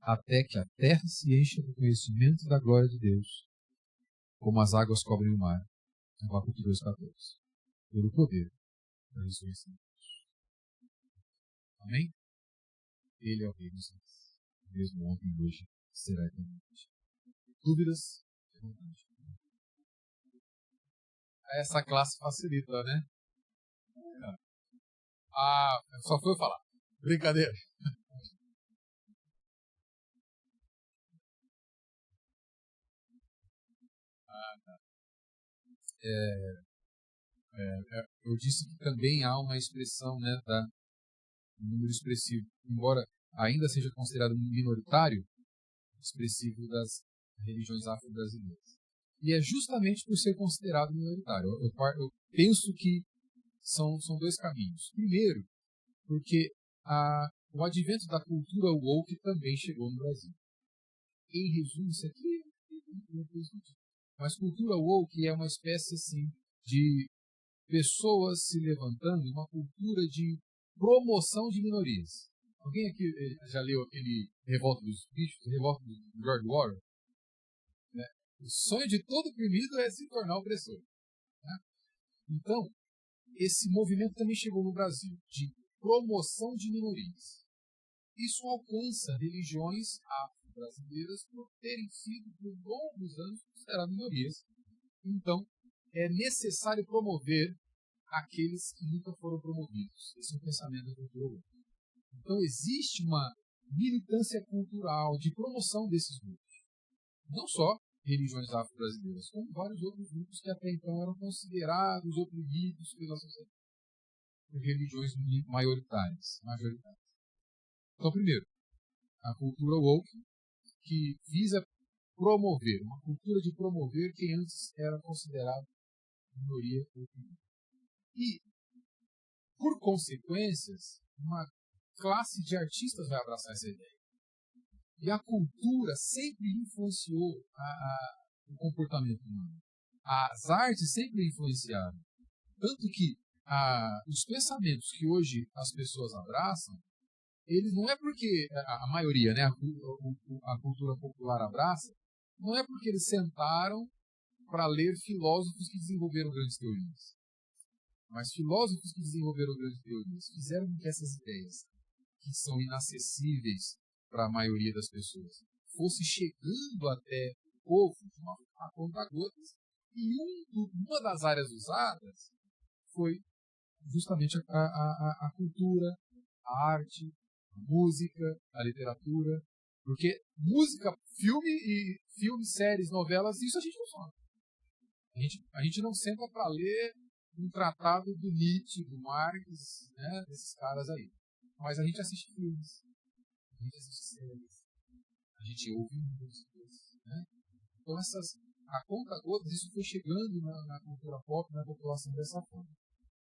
até que a terra se encha do conhecimento da glória de Deus, como as águas cobrem o mar. Habacuque 2,14. Pelo poder da ressurreição de Deus. Amém? Ele é o Rei dos Reis, mesmo ontem e hoje será eternamente. Dúvidas? Essa classe facilita, né? Ah, só foi eu falar. Brincadeira. Eu disse que também há uma expressão, né, um número expressivo, embora ainda seja considerado minoritário, expressivo das religiões afro-brasileiras. E é justamente por ser considerado minoritário. Eu penso que são dois caminhos. Primeiro, porque o advento da cultura woke também chegou no Brasil. Em resumo, isso aqui mas cultura woke é uma espécie assim, de pessoas se levantando, uma cultura de promoção de minorias. Alguém aqui já leu aquele Revolta dos Bichos, Revolta do George Orwell? Né? O sonho de todo oprimido é se tornar opressor. Né? Então, esse movimento também chegou no Brasil, de promoção de minorias. Isso alcança religiões afro-brasileiras por terem sido, por longos anos, consideradas minorias. Então, é necessário promover aqueles que nunca foram promovidos. Esse é o pensamento da cultura woke. Então, existe uma militância cultural de promoção desses grupos. Não só religiões afro-brasileiras, como vários outros grupos que até então eram considerados oprimidos pela sociedade, por religiões majoritárias. Então, primeiro, a cultura woke, que visa promover, uma cultura de promover quem antes era considerado minoria oprimida. E, por consequências, uma classe de artistas vai abraçar essa ideia. E a cultura sempre influenciou o comportamento humano. As artes sempre influenciaram. Tanto que os pensamentos que hoje as pessoas abraçam, eles não é porque a maioria, né, a cultura popular abraça, não é porque eles sentaram para ler filósofos que desenvolveram grandes teorias. Mas filósofos que desenvolveram grandes teorias fizeram com que essas ideias, que são inacessíveis para a maioria das pessoas, fosse chegando até o povo a conta-gotas, e uma das áreas usadas foi justamente a cultura, a arte, a música, a literatura, porque música, filme, séries, novelas, isso a gente não soma. A gente não senta para ler um tratado do Nietzsche, do Marx, né, desses caras aí. Mas a gente assiste filmes, a gente assiste séries, a gente ouve músicas, né? Então a conta-gotas, isso foi chegando na cultura pop, na população dessa forma.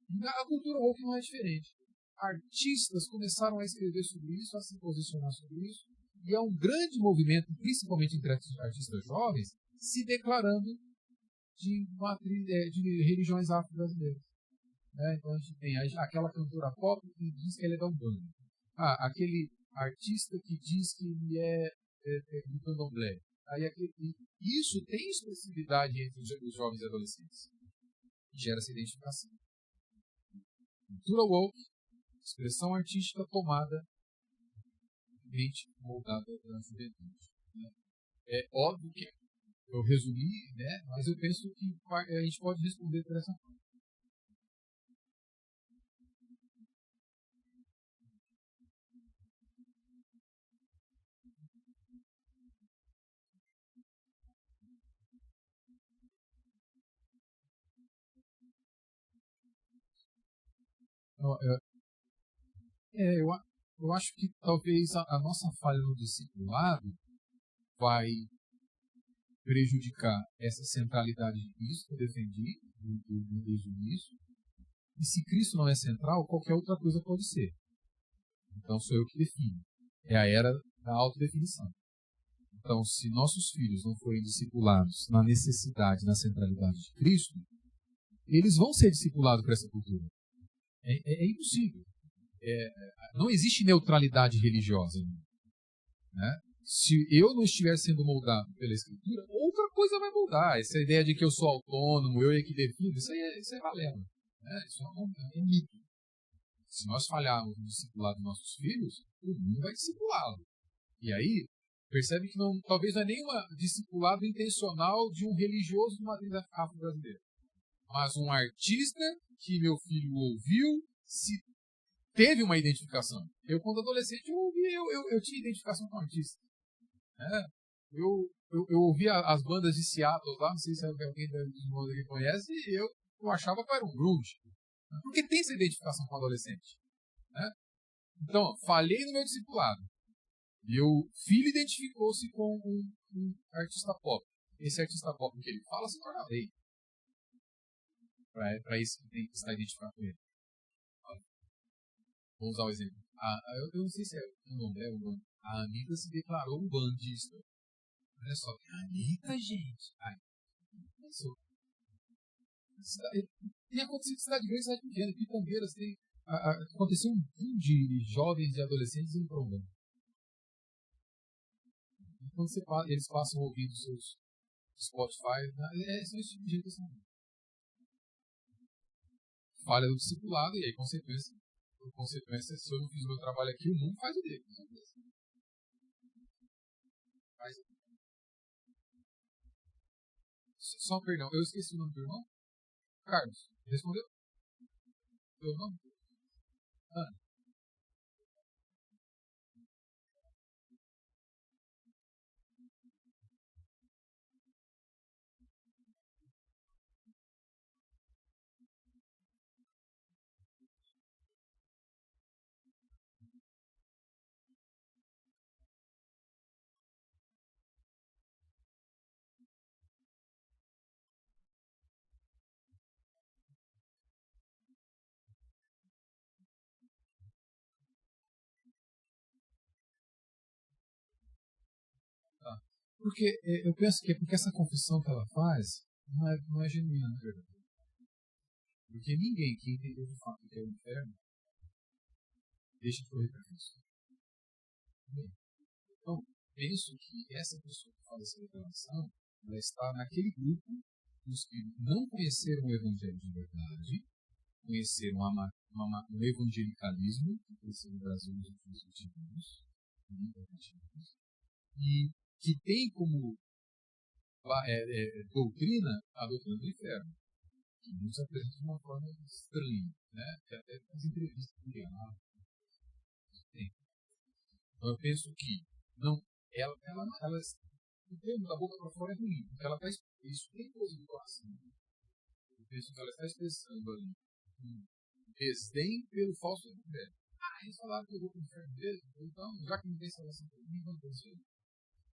E a cultura woke não é diferente. Artistas começaram a escrever sobre isso, a se posicionar sobre isso, e há um grande movimento, principalmente entre artistas jovens, se declarando de religiões afro-brasileiras. Né? Então a gente tem aquela cantora pop que diz que ela é da Umbanda. Aquele artista que diz que ele é do candomblé. Isso tem expressividade entre os jovens e adolescentes. Gera essa identificação. Cultura woke, expressão artística tomada, mente moldada da juventude. Né? É óbvio que eu resumi, né? Mas eu penso que a gente pode responder por essa forma. Eu acho que talvez a nossa falha no discipulado vai prejudicar essa centralidade de Cristo que eu defendi desde o início. E se Cristo não é central, qualquer outra coisa pode ser. Então sou eu que defino. É a era da autodefinição. Então, se nossos filhos não forem discipulados na necessidade, na centralidade de Cristo, eles vão ser discipulados por essa cultura. É impossível. Não existe neutralidade religiosa. Né? Se eu não estiver sendo moldado pela Escritura, outra coisa vai moldar. Essa ideia de que eu sou autônomo, eu é que defino, isso é balela. Né? Isso é um mito. Se nós falharmos no discipulado dos nossos filhos, o mundo vai discipulá-lo. E aí, percebe que talvez não é nenhum discipulado intencional de um religioso de matriz afro-brasileira. Mas um artista que meu filho ouviu, teve uma identificação. Eu, quando adolescente, eu tinha identificação com o artista. Né? Eu ouvia as bandas de Seattle lá, não sei se alguém dos irmãos aqui conhece, e eu achava que era um grunge. Porque tem essa identificação com o adolescente. Né? Então, falhei no meu discipulado. Meu filho identificou-se com um artista pop. Esse artista pop que ele fala se torna lei. Para isso que tem que estar identificado com ele. Vou usar o exemplo. Eu não sei se é um nome, a Anitta se declarou um bandista. Olha só, a Anitta, gente. Pensou. Tem acontecido em cidade grande, cidade pequena, Pitangueiras, aconteceu um boom de jovens e adolescentes em problema. Quando eles passam ouvindo seus Spotify, são esse tipo de gente assim. Falha do discipulado e aí, por consequência, se eu não fiz o meu trabalho aqui, o mundo faz o dele. Só perdão, eu esqueci o nome do irmão. Carlos, respondeu? Teu nome? Tá. Porque eu penso que é porque essa confissão que ela faz não é genuína, na verdade. Porque ninguém que entendeu de fato que é o inferno deixa de correr para Cristo. Então, penso que essa pessoa que faz essa declaração, ela está naquele grupo dos que não conheceram o Evangelho de verdade conhecer um evangelicalismo que cresceu no Brasil nos últimos 20 anos, e que tem como doutrina a doutrina do inferno, que nos apresenta de uma forma estranha, né? Que até as entrevistas que tem. Então eu penso que ela o termo da boca para fora é ruim, porque ela isso tem coisa do coração. Eu penso que ela está expressando ali um desdém pelo falso evangelho. Eles falaram que eu vou para o inferno mesmo, então, já que não tem salvação para mim, vamos fazer.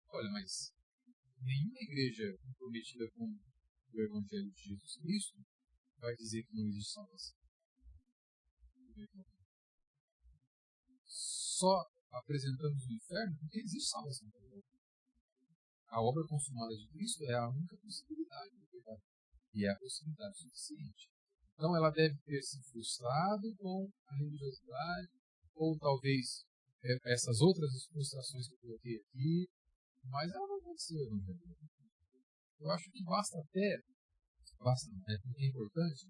Olha, mas nenhuma igreja comprometida com o evangelho de Jesus Cristo vai dizer que não existe salvação. Só apresentamos o inferno porque existe salvação. A obra consumada de Cristo é a única possibilidade do pecado. E é a possibilidade suficiente. Então ela deve ter se frustrado com a religiosidade, ou talvez essas outras frustrações que eu coloquei aqui, mas ela não aconteceu. Eu acho que porque é importante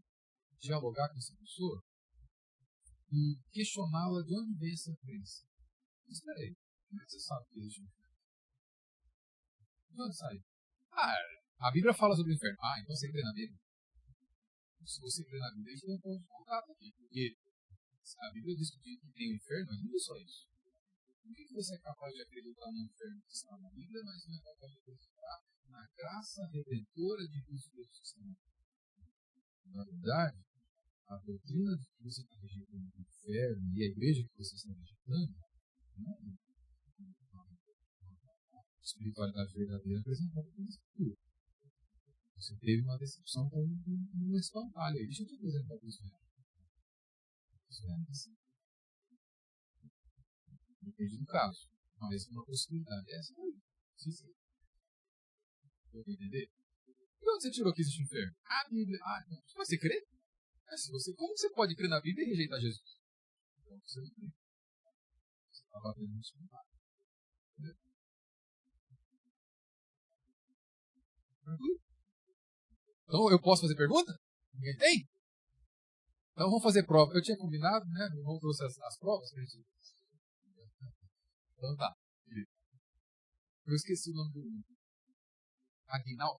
dialogar com essa pessoa e questioná-la de onde vem essa crença. Mas espera aí, como é que você sabe que existe o inferno? De onde sai? A Bíblia fala sobre o inferno. Então você crê na Bíblia? Se você crê na Bíblia, a gente tem um ponto de contato aqui, porque a Bíblia diz que tem o inferno, mas não é só isso. Por que você é capaz de acreditar no inferno que está na Bíblia, mas não é capaz de acreditar na graça redentora de Cristo Jesus que está na Bíblia? Na verdade, a doutrina de que você está rejeitando o inferno e a igreja que você está rejeitando não é a espiritualidade verdadeira apresentada pela Escritura. Você teve uma decepção com um espantalho. Deixa eu te apresentar o isso. Depende do caso. Mas uma possibilidade é essa aí. Sim. Vou entender? E onde você tirou que existe o inferno? A Bíblia. Mas você crê? Como você pode crer na Bíblia e rejeitar Jesus? Então você não crê. Você está batendo no espantalho. Entendeu? Então eu posso fazer pergunta? Ninguém tem? Então vamos fazer prova. Eu tinha combinado, né? O irmão trouxe as provas pra gente. Então tá. Eu esqueci o nome do Aguinaldo.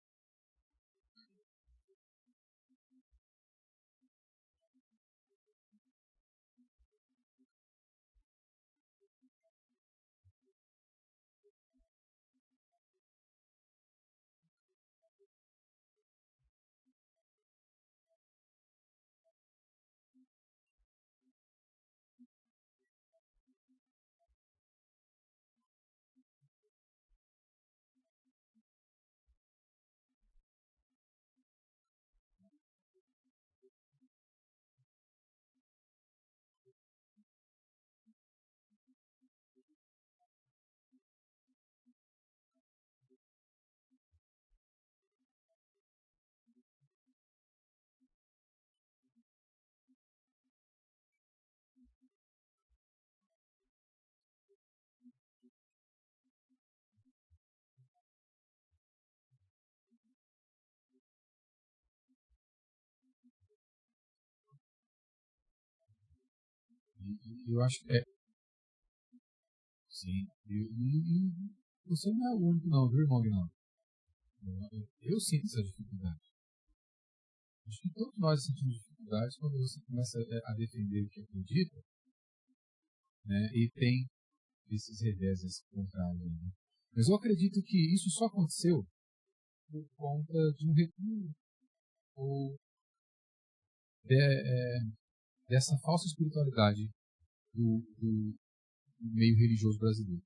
Eu acho que é. Sim. Você não é o único, não, viu, irmão Aguinaldo? Eu sinto essa dificuldade. Acho que todos nós sentimos dificuldades quando você começa a defender o que acredita, né, e tem esses reveses contrários. Né? Mas eu acredito que isso só aconteceu por conta de um recuo ou dessa falsa espiritualidade do meio religioso brasileiro.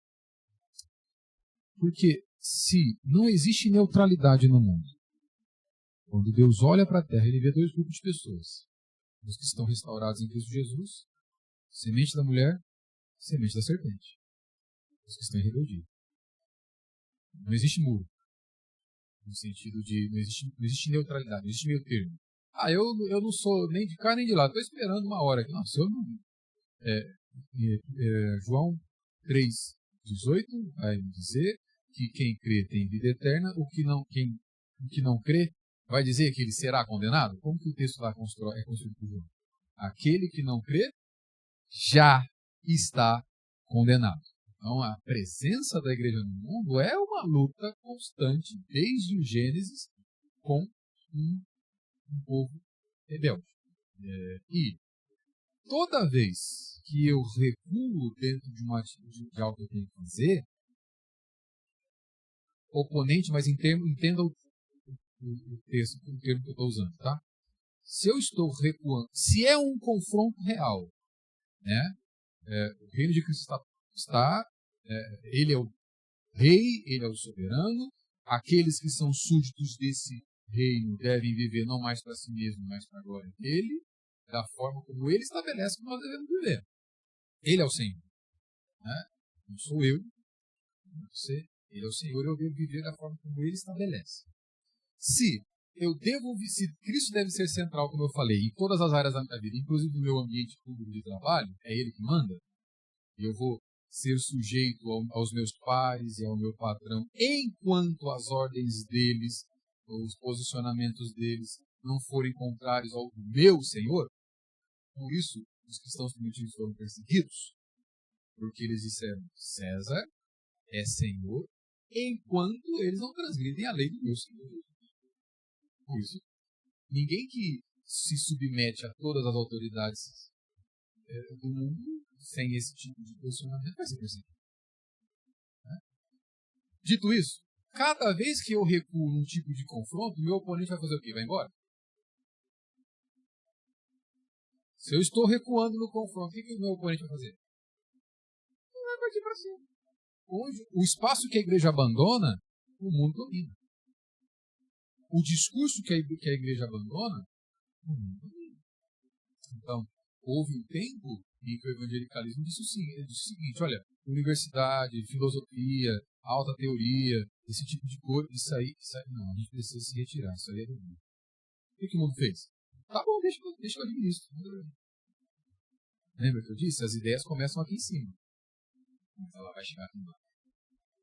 Porque se não existe neutralidade no mundo, quando Deus olha para a terra, ele vê dois grupos de pessoas. Os que estão restaurados em Cristo Jesus, semente da mulher, semente da serpente. Os que estão em rebeldia. Não existe muro. No sentido de não existe neutralidade, não existe meio termo. Eu não sou nem de cá nem de lá, estou esperando uma hora aqui. Não, se eu não. João 3,18 vai dizer que quem crê tem vida eterna, quem não crê vai dizer que ele será condenado? Como que o texto lá é construído por João? aquele que não crê já está condenado. Então, a presença da igreja no mundo é uma luta constante, desde o Gênesis, com um povo rebelde. E toda vez que eu recuo dentro de uma atitude de algo que eu tenho que fazer, oponente, mas entenda o texto, o termo que eu estou usando, tá? Se eu estou recuando, se é um confronto real, né? O reino de Cristo ele é o rei, ele é o soberano, aqueles que são súditos desse reino devem viver não mais para si mesmo, mas para a glória dele, da forma como ele estabelece que nós devemos viver. Ele é o Senhor. Né? Não sou eu, não você. Ele é o Senhor e eu devo viver da forma como ele estabelece. Se Cristo deve ser central, como eu falei, em todas as áreas da minha vida, inclusive no meu ambiente público de trabalho, é ele que manda, eu vou ser sujeito aos meus pares e ao meu patrão, enquanto as ordens deles, os posicionamentos deles, não forem contrários ao meu Senhor. Por isso, os cristãos primitivos foram perseguidos, porque eles disseram: César é Senhor, enquanto eles não transgridem a lei do meu Senhor. Por isso, ninguém que se submete a todas as autoridades do mundo, sem esse tipo de posicionamento, vai ser perseguido. Né? Dito isso, cada vez que eu recuo num tipo de confronto, meu oponente vai fazer o quê? Vai embora? Se eu estou recuando no confronto, o que o meu oponente vai fazer? Ele vai partir para cima. O espaço que a igreja abandona, o mundo domina. O discurso que a igreja abandona, o mundo domina. Então, houve um tempo em que o evangelicalismo disse o seguinte: olha, universidade, filosofia, alta teoria, esse tipo de coisa, isso aí, não, a gente precisa se retirar, isso aí é do mundo. O que o mundo fez? Tá bom, deixa que eu administro. Lembra que eu disse? As ideias começam aqui em cima, mas ela vai chegar aqui embaixo.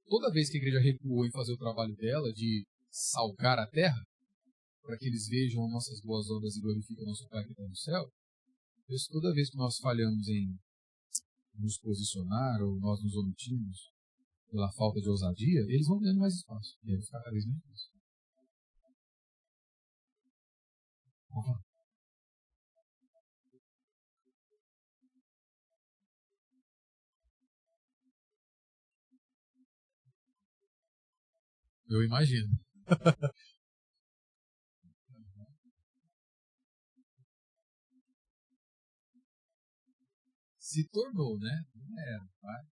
Toda vez que a igreja recuou em fazer o trabalho dela de salgar a terra, para que eles vejam nossas boas obras e glorifiquem o nosso Pai que está no céu, toda vez que nós falhamos em nos posicionar ou nós nos omitimos pela falta de ousadia, eles vão ganhando mais espaço. E aí vai ficar cada vez mais difícil. Eu imagino. Se tornou, né? Não era, vai.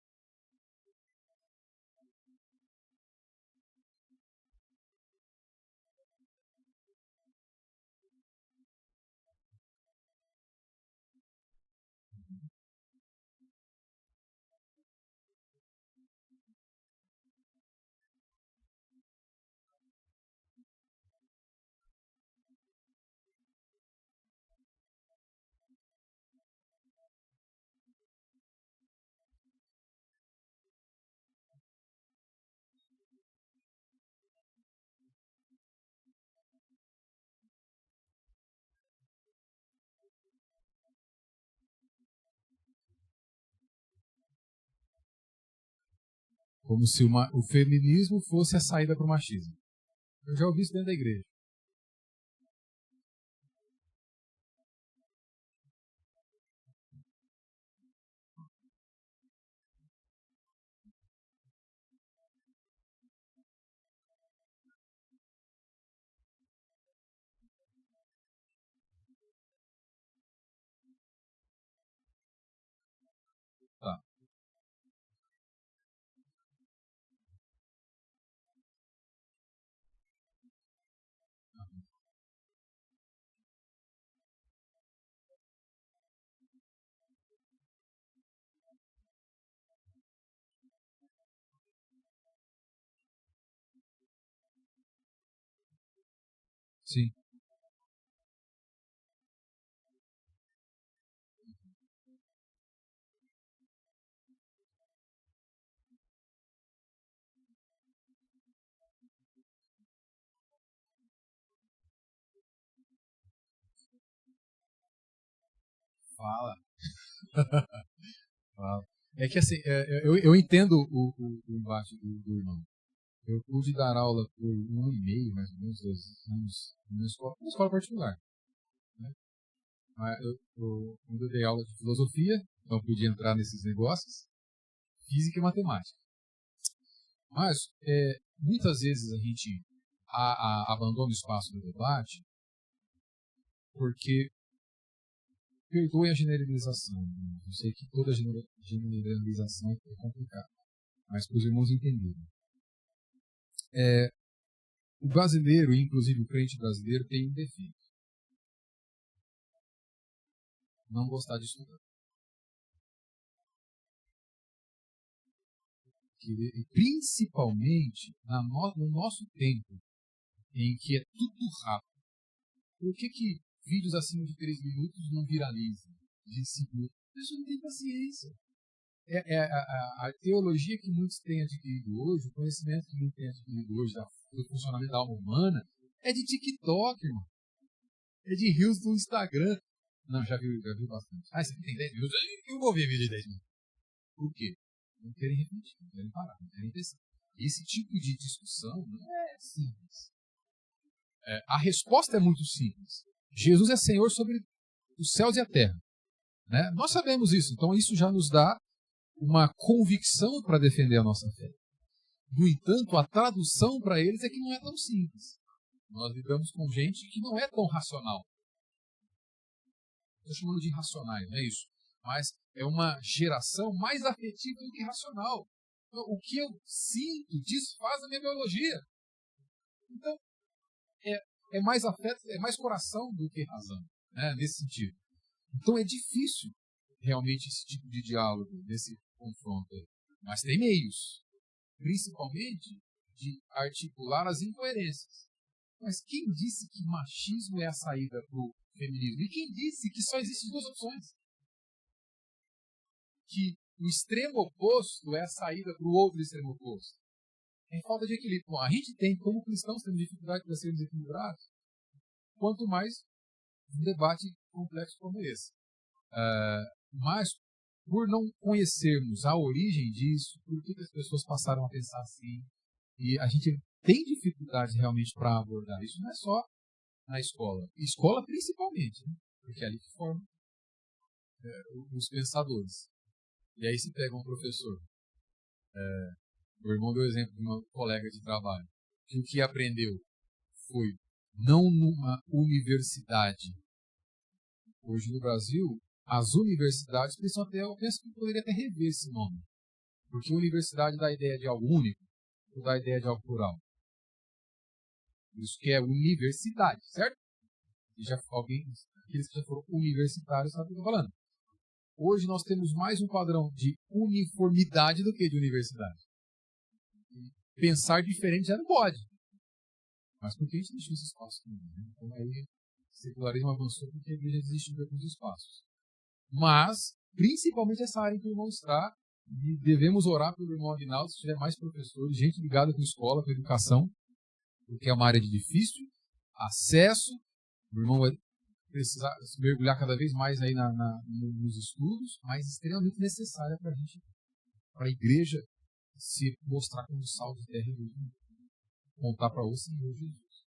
Como se o feminismo fosse a saída para o machismo. Eu já ouvi isso dentro da igreja. Tá. Sim. Fala. Fala. É que assim, eu entendo o embate do irmão. Eu pude dar aula por 1 ano e meio, mais ou menos, 2 anos, numa escola particular. Né? Quando eu dei aula de filosofia, não podia entrar nesses negócios, física e matemática. Mas, muitas vezes a gente abandona o espaço do debate porque perdoe a generalização. Eu sei que toda generalização é complicada, mas para os irmãos entenderem. O brasileiro, inclusive o crente brasileiro, tem um defeito. Não gostar de estudar. Principalmente no nosso tempo, em que é tudo rápido. Por que vídeos acima de 3 minutos não viralizam? De 5 minutos? A pessoa não tem paciência. A teologia que muitos têm adquirido hoje, o conhecimento que muitos têm adquirido hoje do funcionamento da alma humana, é de TikTok, irmão. É de reels do Instagram. Não, já viu bastante. Você tem 10 minutos? Eu vou ver vídeo de 10 minutos. Por quê? Não querem refletir, não querem parar, não querem pensar. Esse tipo de discussão não é simples. A resposta é muito simples. Jesus é Senhor sobre os céus e a terra. Né? Nós sabemos isso, então isso já nos dá uma convicção para defender a nossa fé. No entanto, a tradução para eles é que não é tão simples. Nós lidamos com gente que não é tão racional. Estou chamando de irracionais, não é isso? Mas é uma geração mais afetiva do que racional. Então, o que eu sinto desfaz a minha biologia. Então, é mais afeto, é mais coração do que razão, né, nesse sentido. Então é difícil realmente esse tipo de diálogo, nesse confronto aí. Mas tem meios, principalmente de articular as incoerências. Mas quem disse que machismo é a saída para o feminismo? E quem disse que só existem 2 opções? Que o extremo oposto é a saída para o outro extremo oposto. É falta de equilíbrio. Bom, a gente tem, como cristãos, temos dificuldade para sermos equilibrados, quanto mais um debate complexo como esse. Mas, por não conhecermos a origem disso, por que as pessoas passaram a pensar assim, e a gente tem dificuldade realmente para abordar isso, não é só na escola. Escola principalmente, né? Porque é ali que formam os pensadores. E aí se pega um professor. O irmão deu o exemplo de uma colega de trabalho, que o que aprendeu foi, não numa universidade. Hoje no Brasil, as universidades precisam até, eu penso que poderia até rever esse nome. Porque universidade dá a ideia de algo único, ou dá a ideia de algo plural. Isso que é universidade, certo? E aqueles que já foram universitários sabem o que eu estou falando. Hoje nós temos mais um padrão de uniformidade do que de universidade. Pensar diferente já não pode. Mas por que a gente deixou esse espaço também? Né? Então aí o secularismo avançou porque a igreja desistiu de alguns espaços. Mas, principalmente essa área em que o irmão está, e devemos orar pelo irmão Aguinaldo, se tiver mais professores, gente ligada com escola, com educação, porque é uma área de difícil acesso. O irmão vai precisar se mergulhar cada vez mais aí nos estudos, mas extremamente necessária para a gente, para a igreja se mostrar como sal de terra e luz, contar para o Senhor Jesus.